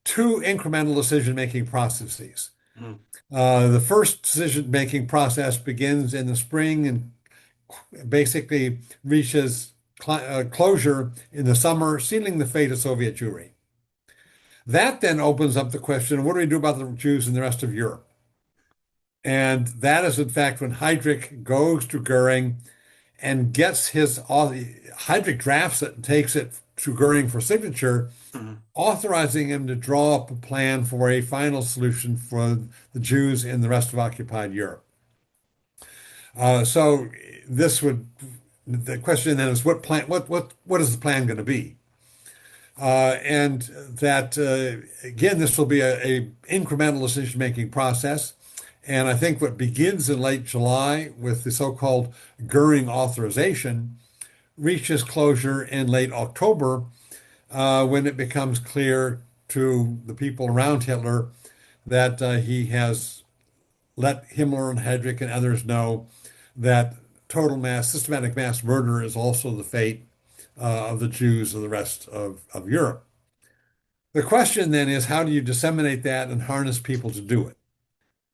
two incremental decision-making processes.
Mm,
The first decision-making process begins in the spring and basically reaches closure in the summer, sealing the fate of Soviet Jewry. That then opens up the question, what do we do about the Jews in the rest of Europe? And that is, in fact, when Heydrich goes to Goering and gets Heydrich drafts it and takes it to Goering for signature,
mm,
authorizing him to draw up a plan for a final solution for the Jews in the rest of occupied Europe. So the question then is what is the plan going to be? And that again, this will be a incremental decision-making process. And I think what begins in late July with the so-called Goering authorization reaches closure in late October when it becomes clear to the people around Hitler that he has let Himmler and Heydrich and others know that systematic mass murder is also the fate of the Jews of the rest of Europe. The question then is, how do you disseminate that and harness people to do it?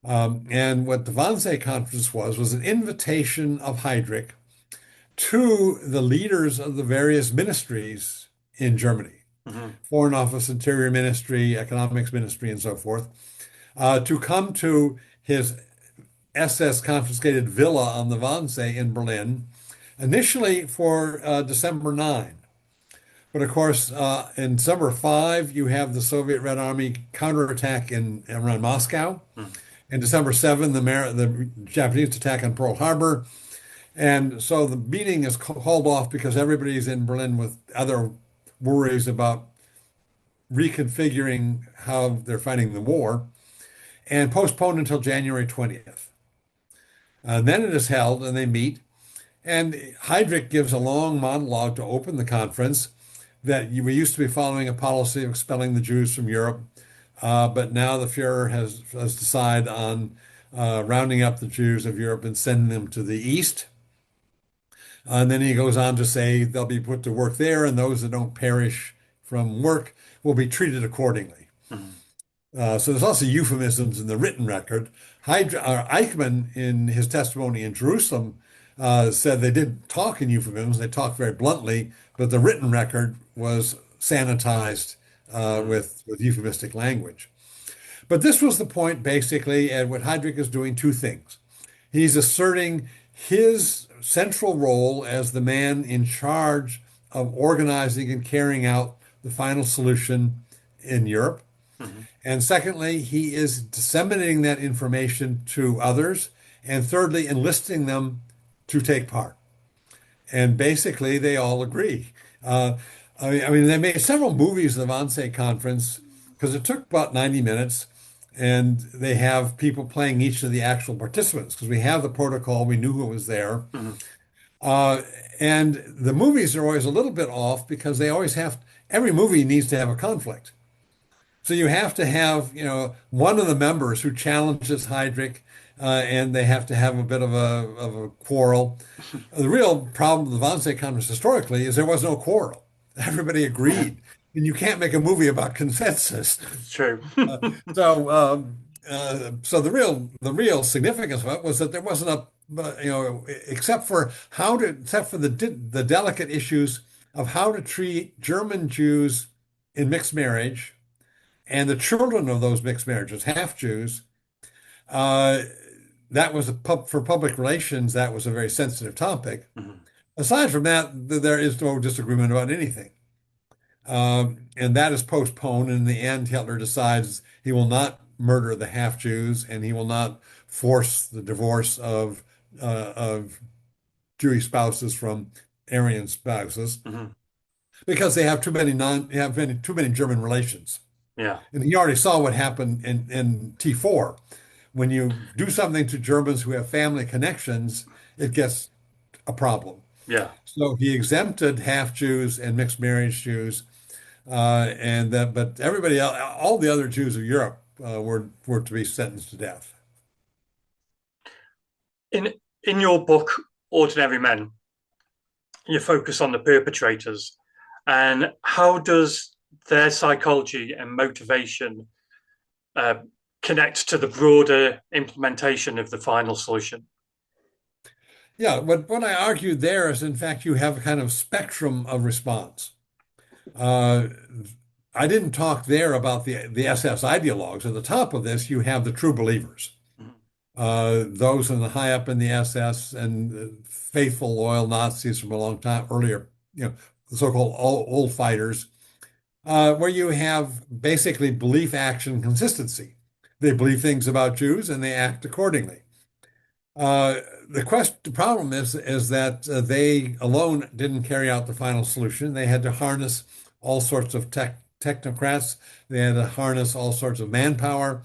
And what the Wannsee Conference was an invitation of Heydrich to the leaders of the various ministries in Germany,
mhm,
Foreign Office, Interior Ministry, Economics Ministry, and so forth, to come to his SS confiscated villa on the Wannsee in Berlin, initially for December 9. But of course, in December 5, you have the Soviet Red Army counterattack around Moscow.
mm.
And December 7, the Japanese attack on Pearl Harbor. And so the meeting is called off because everybody's in Berlin with other worries about reconfiguring how they're fighting the war, and postponed until January 20th. Then it is held and they meet. And Heydrich gives a long monologue to open the conference that we used to be following a policy of expelling the Jews from Europe, but now the Fuhrer has decided on rounding up the Jews of Europe and sending them to the East. And then he goes on to say they'll be put to work there, and those that don't perish from work will be treated accordingly.
Mhm.
So there's also euphemisms in the written record. Eichmann, in his testimony in Jerusalem, said they didn't talk in euphemisms, they talked very bluntly, but the written record was sanitized with euphemistic language. But this was the point, basically, and what Heydrich is doing two things. He's asserting his central role as the man in charge of organizing and carrying out the final solution in Europe. And secondly, he is disseminating that information to others. And thirdly, enlisting them to take part. And basically, they all agree. Uh, I mean, they made several movies of the Wannsee Conference because it took about 90 minutes. And they have people playing each of the actual participants because we have the protocol. We knew who was there.
Mhm.
Uh, and the movies are always a little bit off because they always have, every movie needs to have a conflict. So you have to have, one of the members who challenges Heydrich, and they have to have a bit of a quarrel. The real problem with the Wannsee Conference historically is there was no quarrel. Everybody agreed. And you can't make a movie about consensus.
It's true.
Uh, so the real significance of it was that there wasn't except for the delicate issues of how to treat German Jews in mixed marriage and the children of those mixed marriages, half Jews. Uh, that was for public relations. That was a very sensitive topic.
Mhm.
Aside from that, there is no disagreement about anything. And that is postponed. And in the end, Hitler decides he will not murder the half Jews and he will not force the divorce of Jewish spouses from Aryan spouses
Mhm.
because they have too many German relations.
Yeah.
And he already saw what happened in T4. When you do something to Germans who have family connections, it gets a problem.
Yeah.
So he exempted half Jews and mixed marriage Jews. But everybody else, all the other Jews of Europe, were to be sentenced to death.
In in your book, Ordinary Men, you focus on the perpetrators and how does their psychology and motivation uh, connect to the broader implementation of the final solution?
Yeah, what I argued there is, in fact, you have a kind of spectrum of response. Uh, I didn't talk there about the SS ideologues. At the top of this, you have the true believers,
Mhm.
those in the high up in the SS and faithful, loyal Nazis from a long time earlier, the so-called old fighters, where you have basically belief, action, consistency. They believe things about Jews and they act accordingly. The problem is that they alone didn't carry out the final solution. They had to harness all sorts of technocrats. They had to harness all sorts of manpower.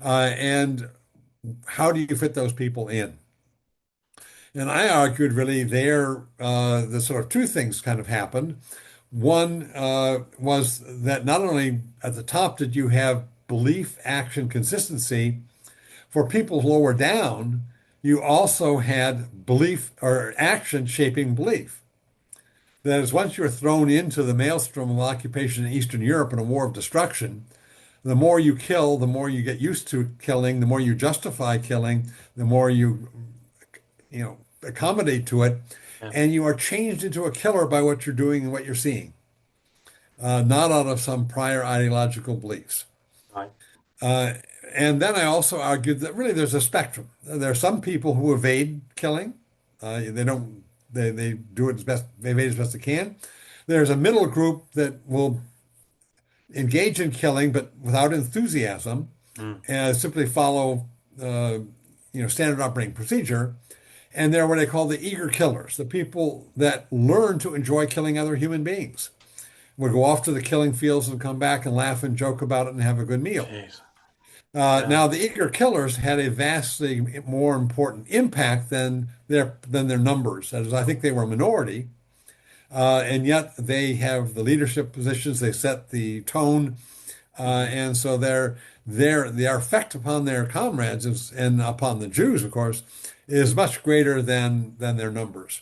And how do you fit those people in? And I argued really the sort of two things kind of happened. One was that not only at the top did you have belief, action, consistency, for people lower down, you also had belief or action shaping belief. That is, once you're thrown into the maelstrom of occupation in Eastern Europe in a war of destruction, the more you kill, the more you get used to killing, the more you justify killing, the more you accommodate to it,
Yeah.
and you are changed into a killer by what you're doing and what you're seeing, not out of some prior ideological beliefs.
Right.
Uh, and then I also argued that really there's a spectrum. There are some people who evade killing. They don't. They do it as best. They evade as best they can. There's a middle group that will engage in killing, but without enthusiasm,
Mm.
and simply follow, standard operating procedure. And they're what I call the eager killers, the people that learn to enjoy killing other human beings. Would go off to the killing fields and come back and laugh and joke about it and have a good meal.
Jeez. Yeah.
Now, the eager killers had a vastly more important impact than their numbers. That is, I think they were a minority, and yet they have the leadership positions. They set the tone, and so their effect upon their comrades and upon the Jews, of course, is much greater than their numbers.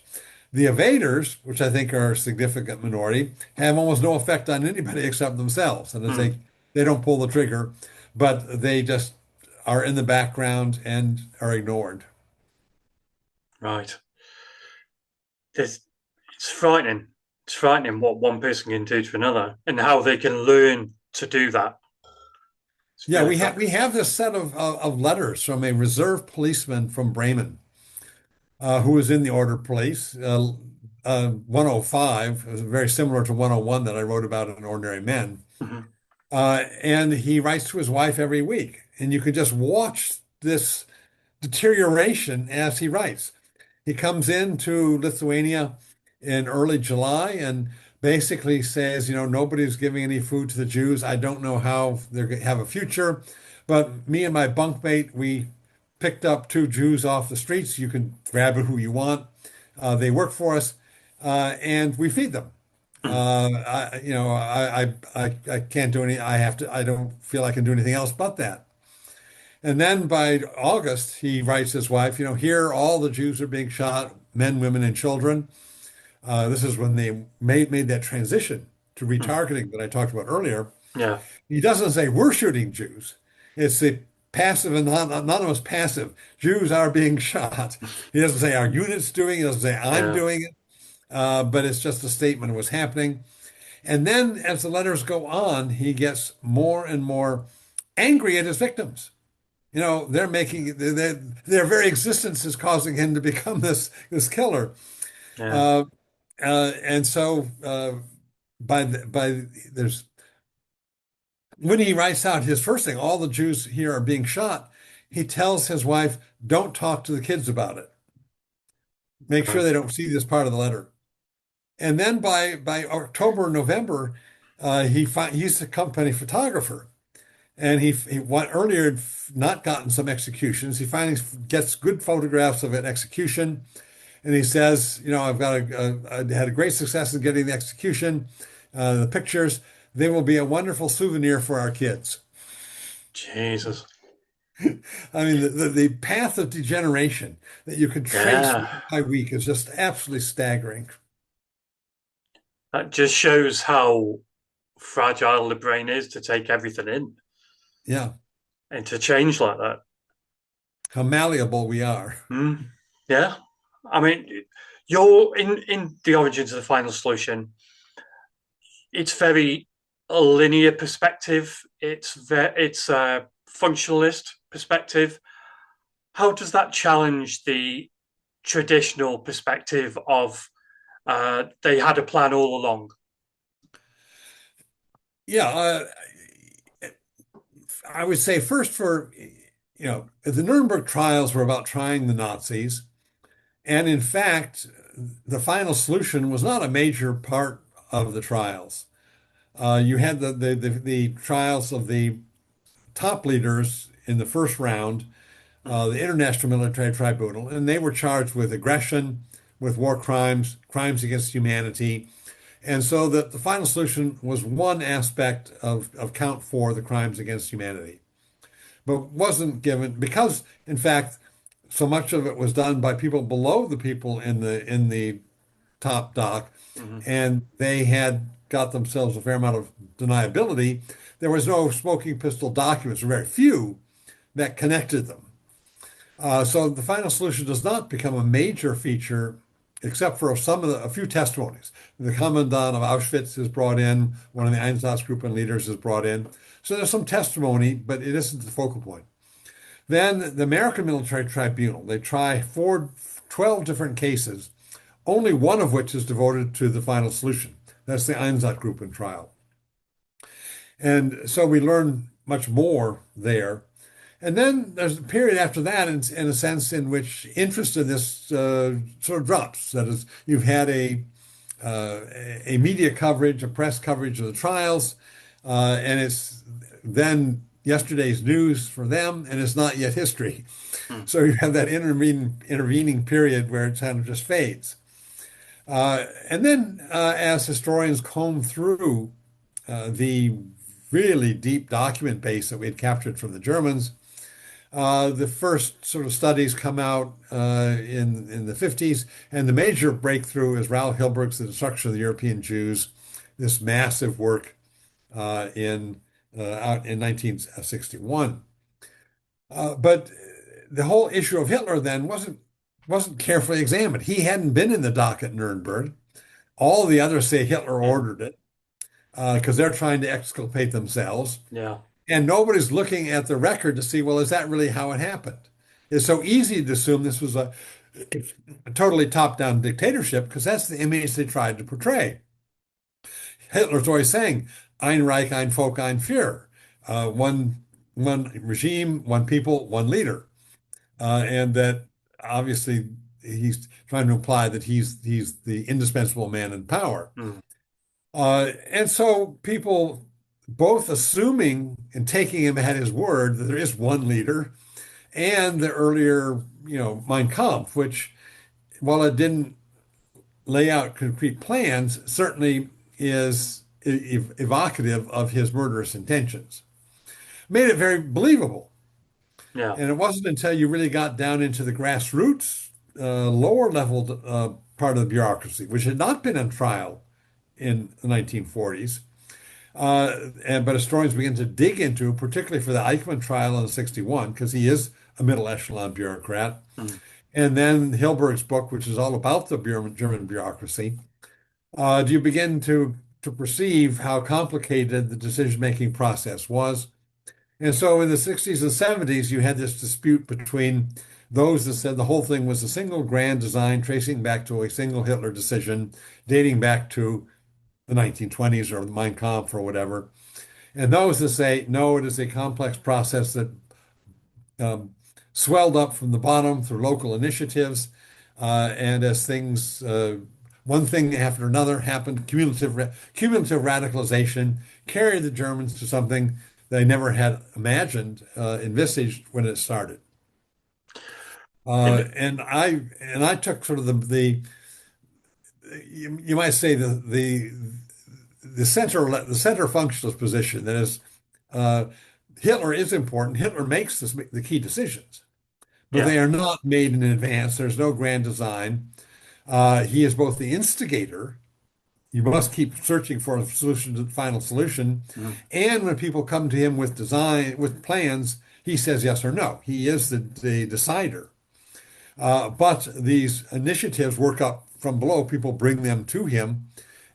The evaders, which I think are a significant minority, have almost no effect on anybody except themselves. And as
Mm.
they don't pull the trigger, but they just are in the background and are ignored.
Right. It's, it's frightening. It's frightening what one person can do to another and how they can learn to do that. It's
Yeah,
really
we have this set of letters from a reserve policeman from Bremen, who was in the order police. 105 is very similar to 101 that I wrote about in Ordinary Men.
Mhm.
And he writes to his wife every week. And you can just watch this deterioration as he writes. He comes into Lithuania in early July and basically says, nobody's giving any food to the Jews. I don't know how they're going to have a future, but me and my bunkmate, we picked up two Jews off the streets. You can grab it who you want. They work for us, and we feed them.
Mm.
I can't do any. I have to. I don't feel I can do anything else but that. And then by August, he writes his wife, here all the Jews are being shot, men, women, and children. This is when they made that transition to
Mm.
retargeting that I talked about earlier.
Yeah,
He doesn't say we're shooting Jews. It's the passive and anonymous passive. Jews are being shot. He doesn't say our unit's doing it. He doesn't say I'm
yeah,
doing it. But it's just a statement of what's happening. And then as the letters go on, he gets more and more angry at his victims. They're making their very existence is causing him to become this killer.
yeah.
Uh, and so by there's when he writes out his first thing, all the Jews here are being shot. He tells his wife, "Don't talk to the kids about it. Make sure
Okay.
they don't see this part of the letter." And then by October, November, he's a company photographer. And he earlier had not gotten some executions. He finally gets good photographs of an execution, and he says, I had a great success in getting the execution, the pictures. They will be a wonderful souvenir for our kids.
Jesus.
I mean, the path of degeneration that you can trace
Yeah.
week by week is just absolutely staggering.
That just shows how fragile the brain is to take everything in
Yeah,
and to change like that.
how malleable we are.
Mm. Yeah. I mean, you're in the origins of the final solution. It's very a linear perspective. It's a functionalist perspective. How does that challenge the traditional perspective of they had a plan all along?
Yeah, I would say first the Nuremberg trials were about trying the Nazis. And in fact, the final solution was not a major part of the trials. You had the trials of the top leaders in the first round, the International Military Tribunal, and they were charged with aggression, with war crimes, crimes against humanity. And so the final solution was one aspect of count for the crimes against humanity, but wasn't given because, in fact, so much of it was done by people below the people in the top dock,
Mm-hmm.
and they had got themselves a fair amount of deniability. There was no smoking pistol documents, or very few, that connected them. So the final solution does not become a major feature, except for a few testimonies. The commandant of Auschwitz is brought in, one of the Einsatzgruppen leaders is brought in. So there's some testimony, but it isn't the focal point. Then the American Military Tribunal, they try 12 different cases, only one of which is devoted to the final solution. That's the Einsatzgruppen trial. And so we learn much more there. And then there's a period after that, in a sense, in which interest in this sort of drops. That is, you've had a media coverage, a press coverage of the trials, and it's then yesterday's news for them, and it's not yet history.
Mm.
So you have that intervening period where it kind of just fades. And then, as historians comb through the really deep document base that we had captured from the Germans, the first sort of studies come out in the 50s, and the major breakthrough is Raoul Hilberg's The Destruction of the European Jews, this massive work out in 1961. But the whole issue of Hitler then wasn't carefully examined. He hadn't been in the dock at Nuremberg. All the others say Hitler
Yeah.
ordered it because they're trying to exculpate themselves.
Yeah.
And nobody's looking at the record to see, well, is that really how it happened? It's so easy to assume this was a totally top-down dictatorship because that's the image they tried to portray. Hitler's always saying, Ein Reich, ein Volk, ein Führer. One regime, one people, one leader. And that obviously he's trying to imply that he's the indispensable man in power.
Mm.
And so people both assuming and taking him at his word that there is one leader, and the earlier, Mein Kampf, which, while it didn't lay out concrete plans, certainly is evocative of his murderous intentions. Made it very believable.
Yeah.
And it wasn't until you really got down into the grassroots, lower level part of the bureaucracy, which had not been on trial in the 1940s, but historians begin to dig into, particularly for the Eichmann trial in 61, because he is a middle echelon bureaucrat.
Mm.
And then Hilberg's book, which is all about the German bureaucracy. Do you begin to perceive how complicated the decision-making process was? And so in the 60s and 70s, you had this dispute between those that said the whole thing was a single grand design tracing back to a single Hitler decision dating back to the 1920s or Mein Kampf or whatever. And those that say, no, it is a complex process that um, swelled up from the bottom through local initiatives. And as things, one thing after another happened, cumulative radicalization carried the Germans to something they never had imagined, envisaged when it started.
And
And I took sort of you might say the center functionalist position. That is, uh, Hitler is important. Hitler makes the key decisions, but
yeah.
they are not made in advance. There's no grand design. He is both the instigator. You must keep searching for a solution to the final solution.
Mm.
And when people come to him with plans, he says yes or no. He is the decider. But these initiatives work up from below. People bring them to him.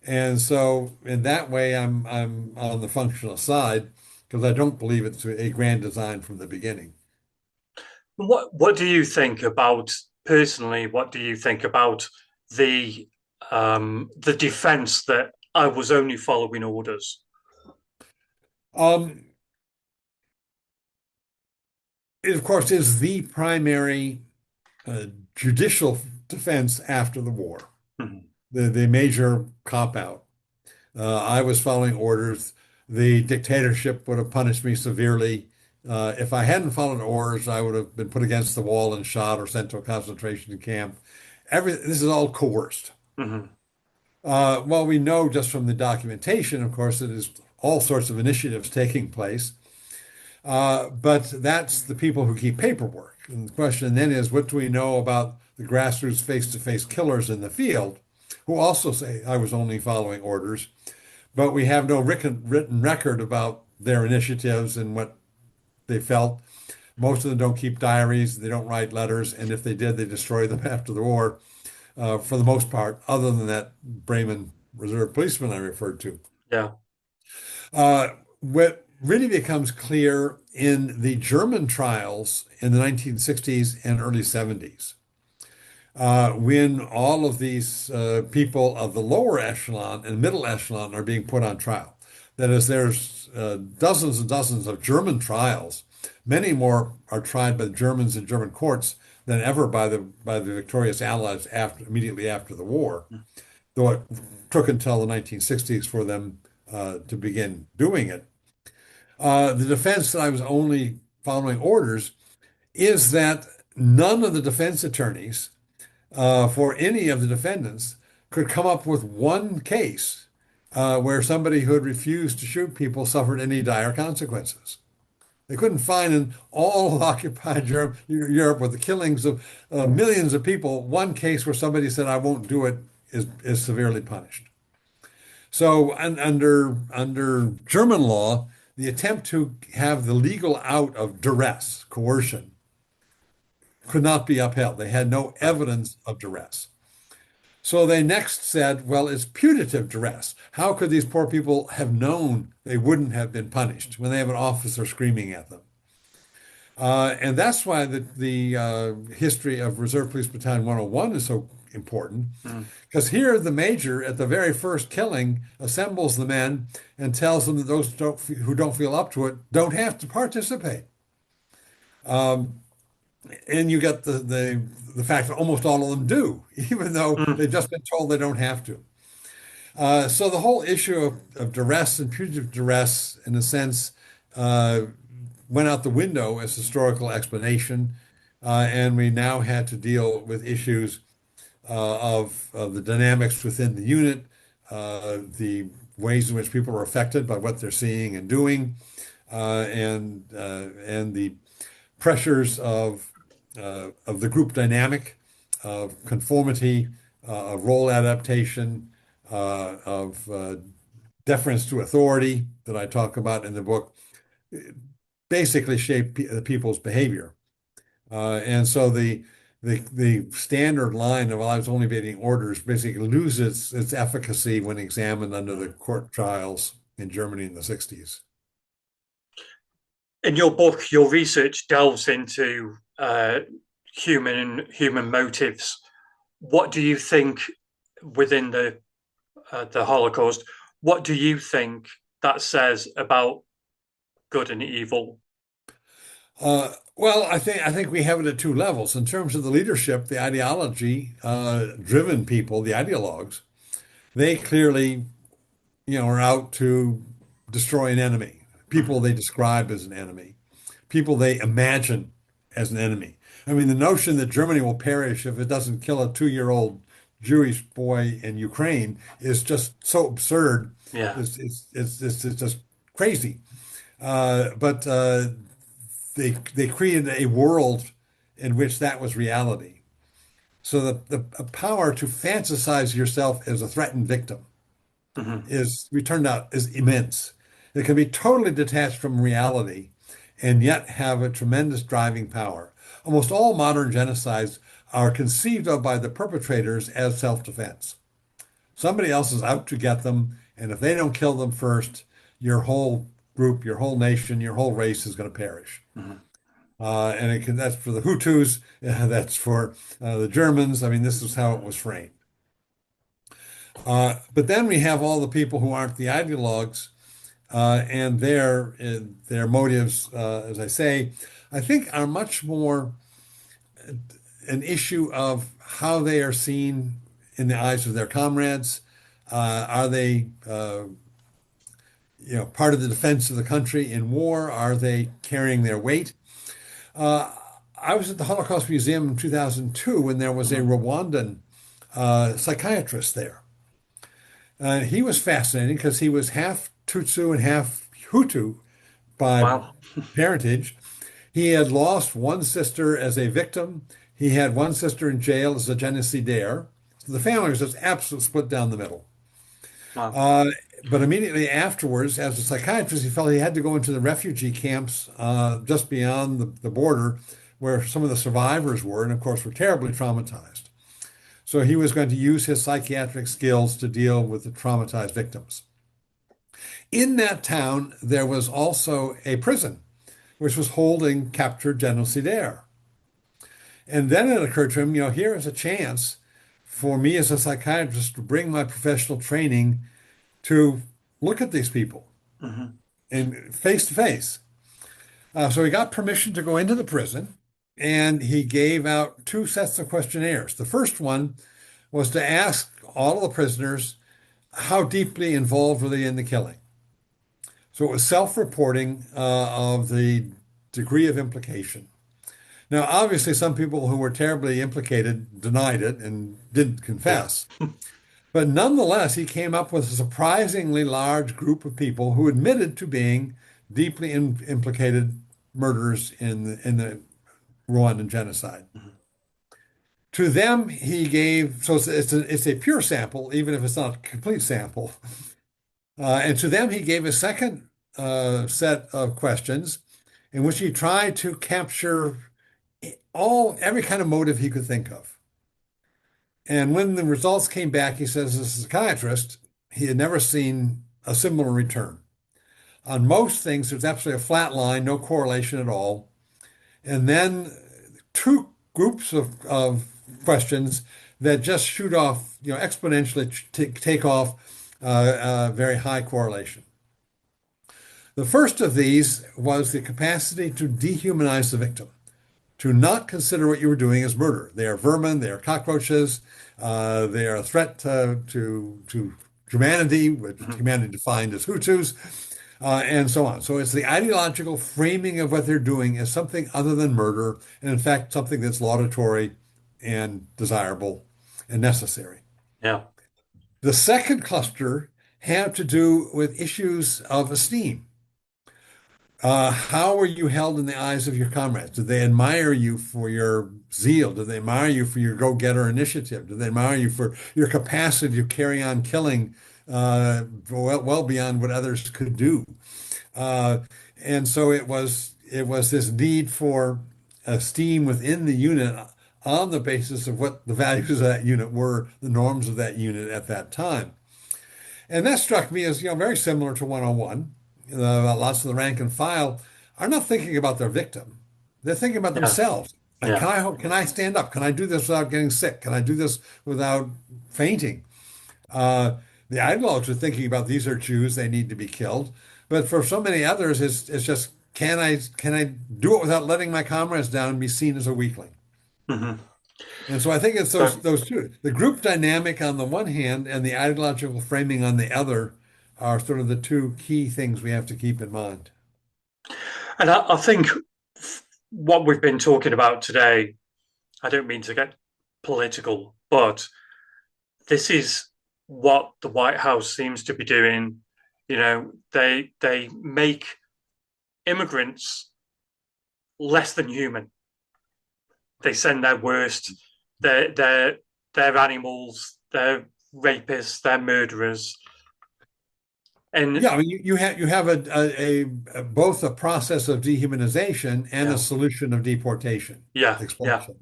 And so in that way, I'm on the functional side because I don't believe it's a grand design from the beginning.
What do you think about personally? What do you think about the the defense that I was only following orders?
Um, it, of course, is the primary uh, judicial defense after the war,
Mhm.
the major cop out. I was following orders. The dictatorship would have punished me severely. If I hadn't followed orders, I would have been put against the wall and shot or sent to a concentration camp. This is all coerced.
Mhm.
Well, we know just from the documentation, of course, that there's all sorts of initiatives taking place. But that's the people who keep paperwork. And the question then is, what do we know about the grassroots face-to-face killers in the field who also say, I was only following orders, but we have no written record about their initiatives and what they felt. Most of them don't keep diaries, they don't write letters, and if they did, they destroy them after the war, for the most part, other than that Bremen Reserve policeman I referred to.
Yeah.
What really becomes clear in the German trials in the 1960s and early 70s, when all of these people of the lower echelon and middle echelon are being put on trial. That is, there's dozens and dozens of German trials. Many more are tried by the Germans in German courts than ever by the victorious Allies immediately after the war, though it took until the 1960s for them to begin doing it. The defense that I was only following orders is that none of the defense attorneys for any of the defendants could come up with one case where somebody who had refused to shoot people suffered any dire consequences. They couldn't find in all of occupied Europe with the killings of millions of people, one case where somebody said, I won't do it, is severely punished. So under German law, the attempt to have the legal out of duress, coercion, could not be upheld. They had no
Right.
evidence of duress. So they next said, well, it's putative duress. How could these poor people have known they wouldn't have been punished when they have an officer screaming at them? And that's why the history of Reserve Police Battalion 101 is so important.
Mm.
Because here, the major at the very first killing assembles the men and tells them that those who don't feel up to it don't have to participate. Um, and you get the fact that almost all of them do, even though
Mm.
they've just been told they don't have to. So the whole issue of duress and punitive duress, in a sense, uh, went out the window as historical explanation, and we now had to deal with issues of the dynamics within the unit, the ways in which people are affected by what they're seeing and doing, and the pressures of the group dynamic, of conformity, of role adaptation, of deference to authority that I talk about in the book, basically shape people's behavior. And so the standard line of, well, I was only evading orders basically loses its efficacy when examined under the court trials in Germany in the 60s.
In your book, your research delves into human motives. What do you think within the Holocaust? What do you think that says about good and evil?
Well, I think we have it at two levels. In terms of the leadership, the ideology driven people, the ideologues, they clearly, are out to destroy an enemy. People
Mm-hmm.
they describe as an enemy. People they imagine as an enemy. I mean, the notion that Germany will perish if it doesn't kill a 2-year-old Jewish boy in Ukraine is just so absurd.
Yeah.
It's just crazy. But they created a world in which that was reality. So the power to fantasize yourself as a threatened victim
Mm-hmm.
is, we turned out, is immense. It can be totally detached from reality and yet have a tremendous driving power. Almost all modern genocides are conceived of by the perpetrators as self-defense. Somebody else is out to get them, and if they don't kill them first, your whole group, your whole nation, your whole race is going to perish.
Mm-hmm.
That's for the Hutus, that's for the Germans. I mean, this is how it was framed. But then we have all the people who aren't the ideologues, and their motives, as I say, I think are much more an issue of how they are seen in the eyes of their comrades. Are they, part of the defense of the country in war? Are they carrying their weight? Uh, I was at the Holocaust Museum in 2002 when there was a
Mm-hmm.
Rwandan psychiatrist there. He was fascinating because he was half Tutsi and half Hutu by
Wow.
parentage. He had lost one sister as a victim. He had one sister in jail as a genocidaire. So the family was just absolutely split down the middle.
Wow.
Uh, but immediately afterwards, as a psychiatrist, he felt he had to go into the refugee camps just beyond the border where some of the survivors were, and of course, were terribly traumatized. So he was going to use his psychiatric skills to deal with the traumatized victims. In that town, there was also a prison which was holding captured genocidaires. And then it occurred to him, here is a chance for me as a psychiatrist to bring my professional training to look at these people
Mm-hmm.
and face to face. So he got permission to go into the prison and he gave out two sets of questionnaires. The first one was to ask all of the prisoners how deeply involved were they in the killing. So it was self-reporting of the degree of implication. Now, obviously, some people who were terribly implicated denied it and didn't
Yeah.
confess. But nonetheless, he came up with a surprisingly large group of people who admitted to being deeply implicated murderers in the Rwandan genocide.
Mm-hmm.
To them, he gave, so it's a pure sample, even if it's not a complete sample. And to them, he gave a second set of questions in which he tried to capture every kind of motive he could think of. And when the results came back, he says, as a psychiatrist, he had never seen a similar return. On most things, there's absolutely a flat line, no correlation at all. And then two groups of questions, that just shoot off, exponentially take off very high correlation. The first of these was the capacity to dehumanize the victim, to not consider what you were doing as murder. They are vermin, they are cockroaches, they are a threat to humanity, which
Mhm.
humanity defined as Hutus, and so on. So it's the ideological framing of what they're doing as something other than murder, and in fact, something that's laudatory and desirable and necessary.
Yeah.
The second cluster have to do with issues of esteem. How were you held in the eyes of your comrades? Did they admire you for your zeal? Did they admire you for your go-getter initiative? Did they admire you for your capacity to carry on killing well beyond what others could do? Uh, and so it was this need for esteem within the unit on the basis of what the values of that unit were, the norms of that unit at that time. And that struck me as, very similar to 101. Lots of the rank and file are not thinking about their victim. They're thinking about
Yeah.
themselves. Like,
Yeah.
can I stand up? Can I do this without getting sick? Can I do this without fainting? Uh, the ideologues are thinking about these are Jews, they need to be killed. But for so many others, it's just can I do it without letting my comrades down and be seen as a weakling?
Hmm.
And so I think it's those
So,
those two. The group dynamic on the one hand and the ideological framing on the other are sort of the two key things we have to keep in mind.
and I think what we've been talking about today, I don't mean to get political, but this is what the White House seems to be doing. They make immigrants less than human. They send their worst. They're animals. They're rapists. They're murderers. And
Yeah, I mean, you have both a process of dehumanization and a
yeah,
solution of deportation,
yeah, yeah.
expulsion.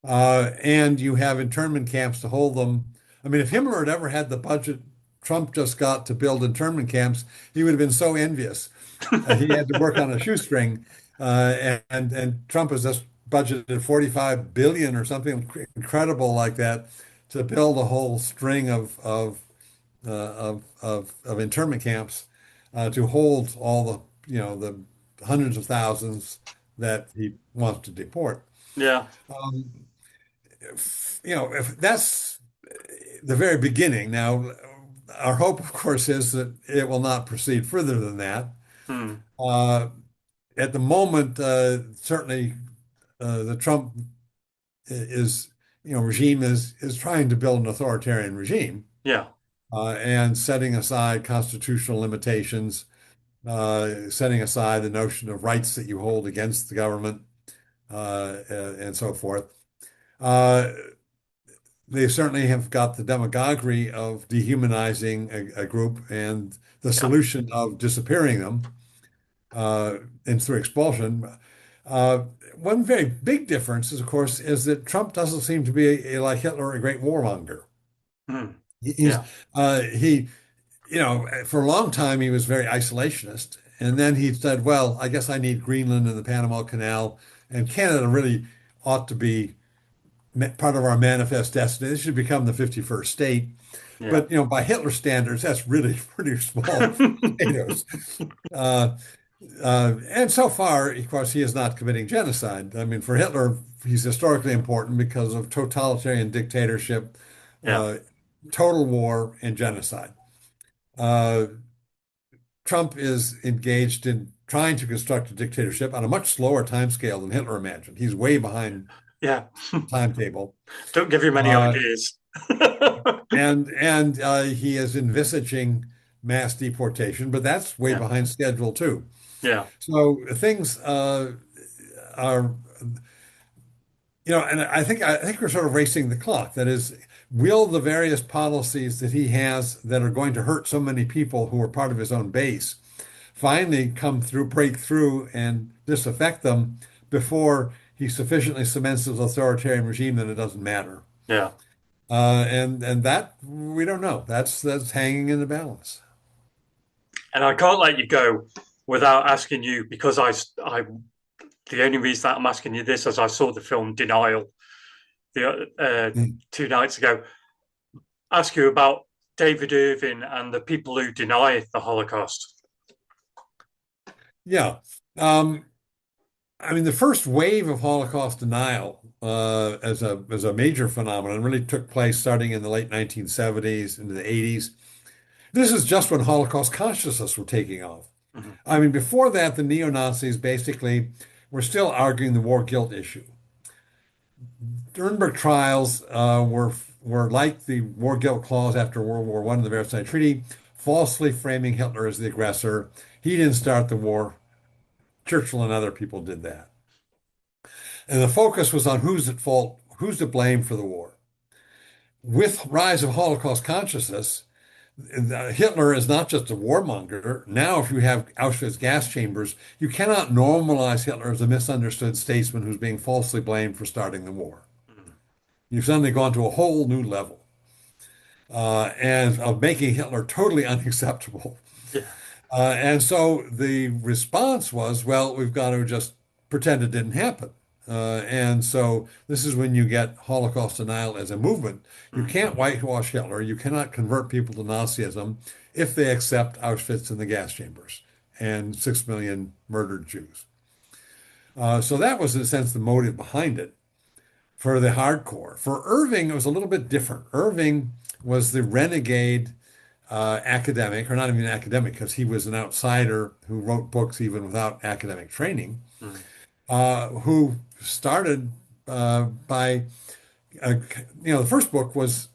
And you have internment camps to hold them. I mean, if Himmler had ever had the budget Trump just got to build internment camps, he would have been so envious. He had to work on a shoestring, and Trump has just budgeted 45 billion or something incredible like that to build a whole string of internment camps to hold all the hundreds of thousands that he wants to deport.
Yeah.
Um, if that's the very beginning. Now, our hope, of course, is that it will not proceed further than that.
Hmm.
Uh, at the moment, certainly the Trump is, regime is trying to build an authoritarian regime
Yeah.
and setting aside constitutional limitations, setting aside the notion of rights that you hold against the government, and so forth. Uh, they certainly have got the demagoguery of dehumanizing a group and the
Yeah.
solution of disappearing them uh, and through expulsion. Uh, One very big difference is, of course, is that Trump doesn't seem to be like Hitler, a great warmonger.
Hmm.
He's
Yeah.
he, for a long time he was very isolationist, and then he said, "Well, I guess I need Greenland and the Panama Canal, and Canada really ought to be part of our manifest destiny. This should become the 51st state."
Yeah.
But by Hitler standards, that's really pretty small potatoes. Uh, and so far, of course, he is not committing genocide. I mean, for Hitler, he's historically important because of totalitarian dictatorship,
Yeah.
uh, total war, and genocide. Uh, Trump is engaged in trying to construct a dictatorship on a much slower timescale than Hitler imagined. He's way behind
Yeah.
timetable.
Don't give you many
Uh,
ideas.
and he is envisaging mass deportation, but that's way
Yeah.
behind schedule too.
Yeah.
So things are, and I think we're sort of racing the clock. That is, will the various policies that he has that are going to hurt so many people who are part of his own base finally come through, break through, and disaffect them before he sufficiently cements his authoritarian regime that it doesn't matter?
Yeah.
And that we don't know. That's hanging in the balance.
And I can't let you go without asking you because the only reason that I'm asking you this is I saw the film Denial, the 2 nights ago, ask you about David Irving and the people who deny the Holocaust.
Yeah. Um, I mean, the first wave of Holocaust denial as a major phenomenon really took place starting in the late 1970s into the 80s. This is just when Holocaust consciousness were taking off.
Mhm.
I mean, before that, the neo-Nazis basically were still arguing the war guilt issue. Nuremberg trials were like the war guilt clause after World War I in the Versailles Treaty, falsely framing Hitler as the aggressor. He didn't start the war. Churchill and other people did that. And the focus was on who's at fault, who's to blame for the war. With rise of Holocaust consciousness, Hitler is not just a warmonger. Now, if you have Auschwitz gas chambers, you cannot normalize Hitler as a misunderstood statesman who's being falsely blamed for starting the war.
Mhm.
You've suddenly gone to a whole new level and of making Hitler totally unacceptable.
Yeah.
And so the response was, well, we've got to just pretend it didn't happen. And so this is when you get Holocaust denial as a movement. You
Mhm.
can't whitewash Hitler. You cannot convert people to Nazism if they accept Auschwitz and the gas chambers and 6 million murdered Jews. So that was, in a sense, the motive behind it for the hardcore. For Irving, it was a little bit different. Irving was the renegade academic, or not even academic, because he was an outsider who wrote books even without academic training,
Mhm.
who started by, uh, the first book was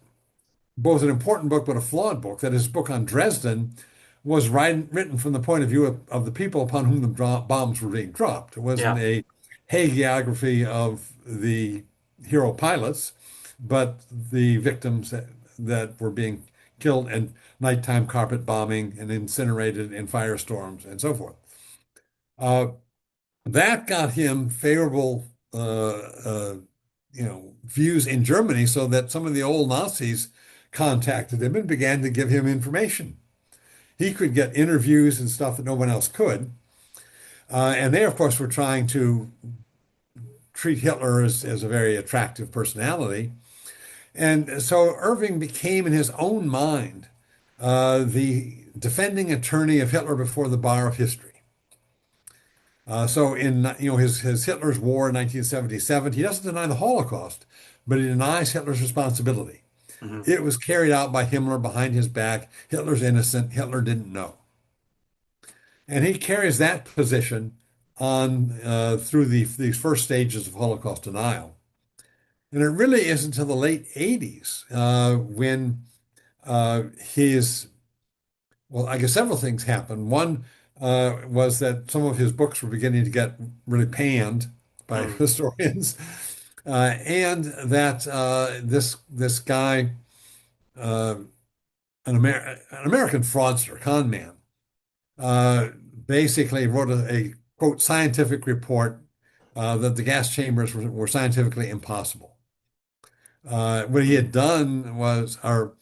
both an important book but a flawed book. That his book on Dresden was written from the point of view of the people upon whom the bombs were being dropped. It wasn't
Yeah.
a hagiography of the hero pilots, but the victims that were being killed and nighttime carpet bombing and incinerated in firestorms and so forth. Uh, that got him favorable, views in Germany, so that some of the old Nazis contacted him and began to give him information. He could get interviews and stuff that no one else could. And they, of course, were trying to treat Hitler as a very attractive personality. And so Irving became, in his own mind, the defending attorney of Hitler before the bar of history. So in his Hitler's War in 1977, he doesn't deny the Holocaust, but he denies Hitler's responsibility.
Mhm.
It was carried out by Himmler behind his back. Hitler's innocent. Hitler didn't know. And he carries that position on through these first stages of Holocaust denial. And it really isn't until the late 80s when his, well, I guess several things happened. One was that some of his books were beginning to get really panned by
Mhm.
historians, and that this guy, uh, an American fraudster, con man, uh, basically wrote a quote scientific report that the gas chambers were scientifically impossible. What he
Mhm.
had done was, or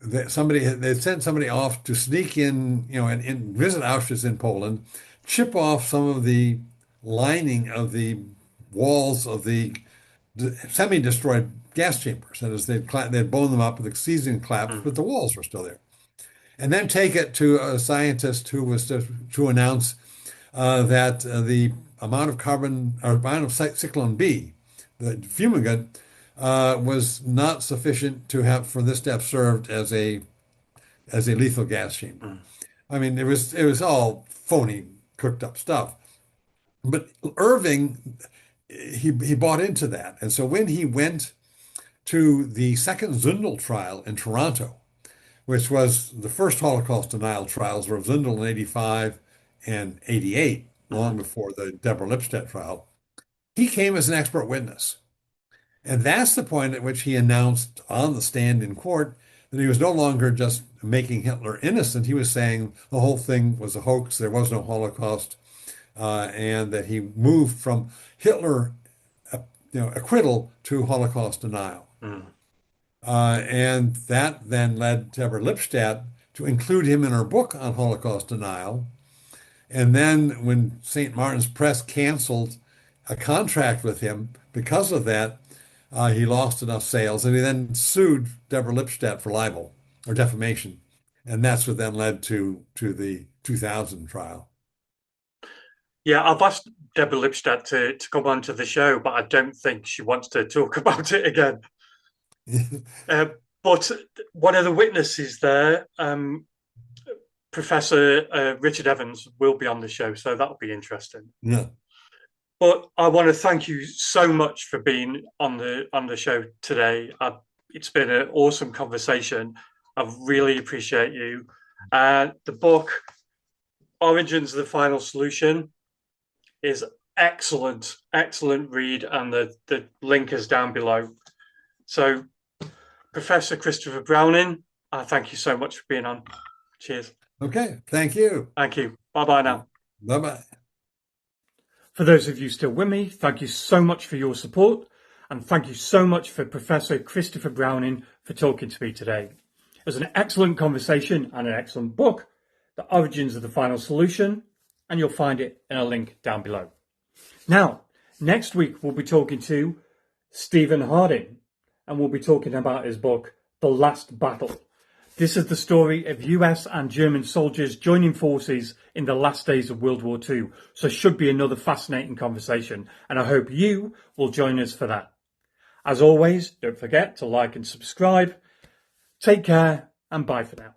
that somebody they sent somebody off to sneak in, and visit Auschwitz in Poland, chip off some of the lining of the walls of the semi-destroyed gas chambers. That is, they'd blown them up with the season collapsed, but
Mhm.
the walls were still there. And then take it to a scientist who was to announce that the amount of carbon or amount of cyclone B, the fumigant, was not sufficient to have for this to have served as a lethal gas chamber.
Mhm.
I mean, it was all phony, cooked up stuff. But Irving, he bought into that, and so when he went to the second Zundel trial in Toronto, which was the first Holocaust denial trials were of Zundel in 85 and 88, long
Mhm.
before the Deborah Lipstadt trial, he came as an expert witness. And that's the point at which he announced on the stand in court that he was no longer just making Hitler innocent. He was saying the whole thing was a hoax, there was no Holocaust, and that he moved from Hitler, acquittal to Holocaust denial.
Mhm.
And that then led Deborah Lipstadt to include him in her book on Holocaust denial. And then when St. Martin's Press canceled a contract with him because of that, He lost enough sales, and he then sued Deborah Lipstadt for libel or defamation, and that's what then led to the 2000 trial.
Yeah, I've asked Deborah Lipstadt to come onto the show, but I don't think she wants to talk about it again. Uh, but one of the witnesses there, Professor Richard Evans, will be on the show, so that'll be interesting.
Yeah.
But I want to thank you so much for being on the show today. It's been an awesome conversation. I really appreciate you. The book Origins of the Final Solution is excellent, excellent read, and the link is down below. So, Professor Christopher Browning, I thank you so much for being on. Cheers.
Okay. Thank you.
Thank you. Bye bye now.
Bye-bye.
For those of you still with me, thank you so much for your support, and thank you so much for Professor Christopher Browning for talking to me today. It was an excellent conversation and an excellent book, The Origins of the Final Solution, and you'll find it in a link down below. Now, next week we'll be talking to Stephen Harding, and we'll be talking about his book, The Last Battle. This is the story of US and German soldiers joining forces in the last days of World War II. So it should be another fascinating conversation, and I hope you will join us for that. As always, don't forget to like and subscribe. Take care, and bye for now.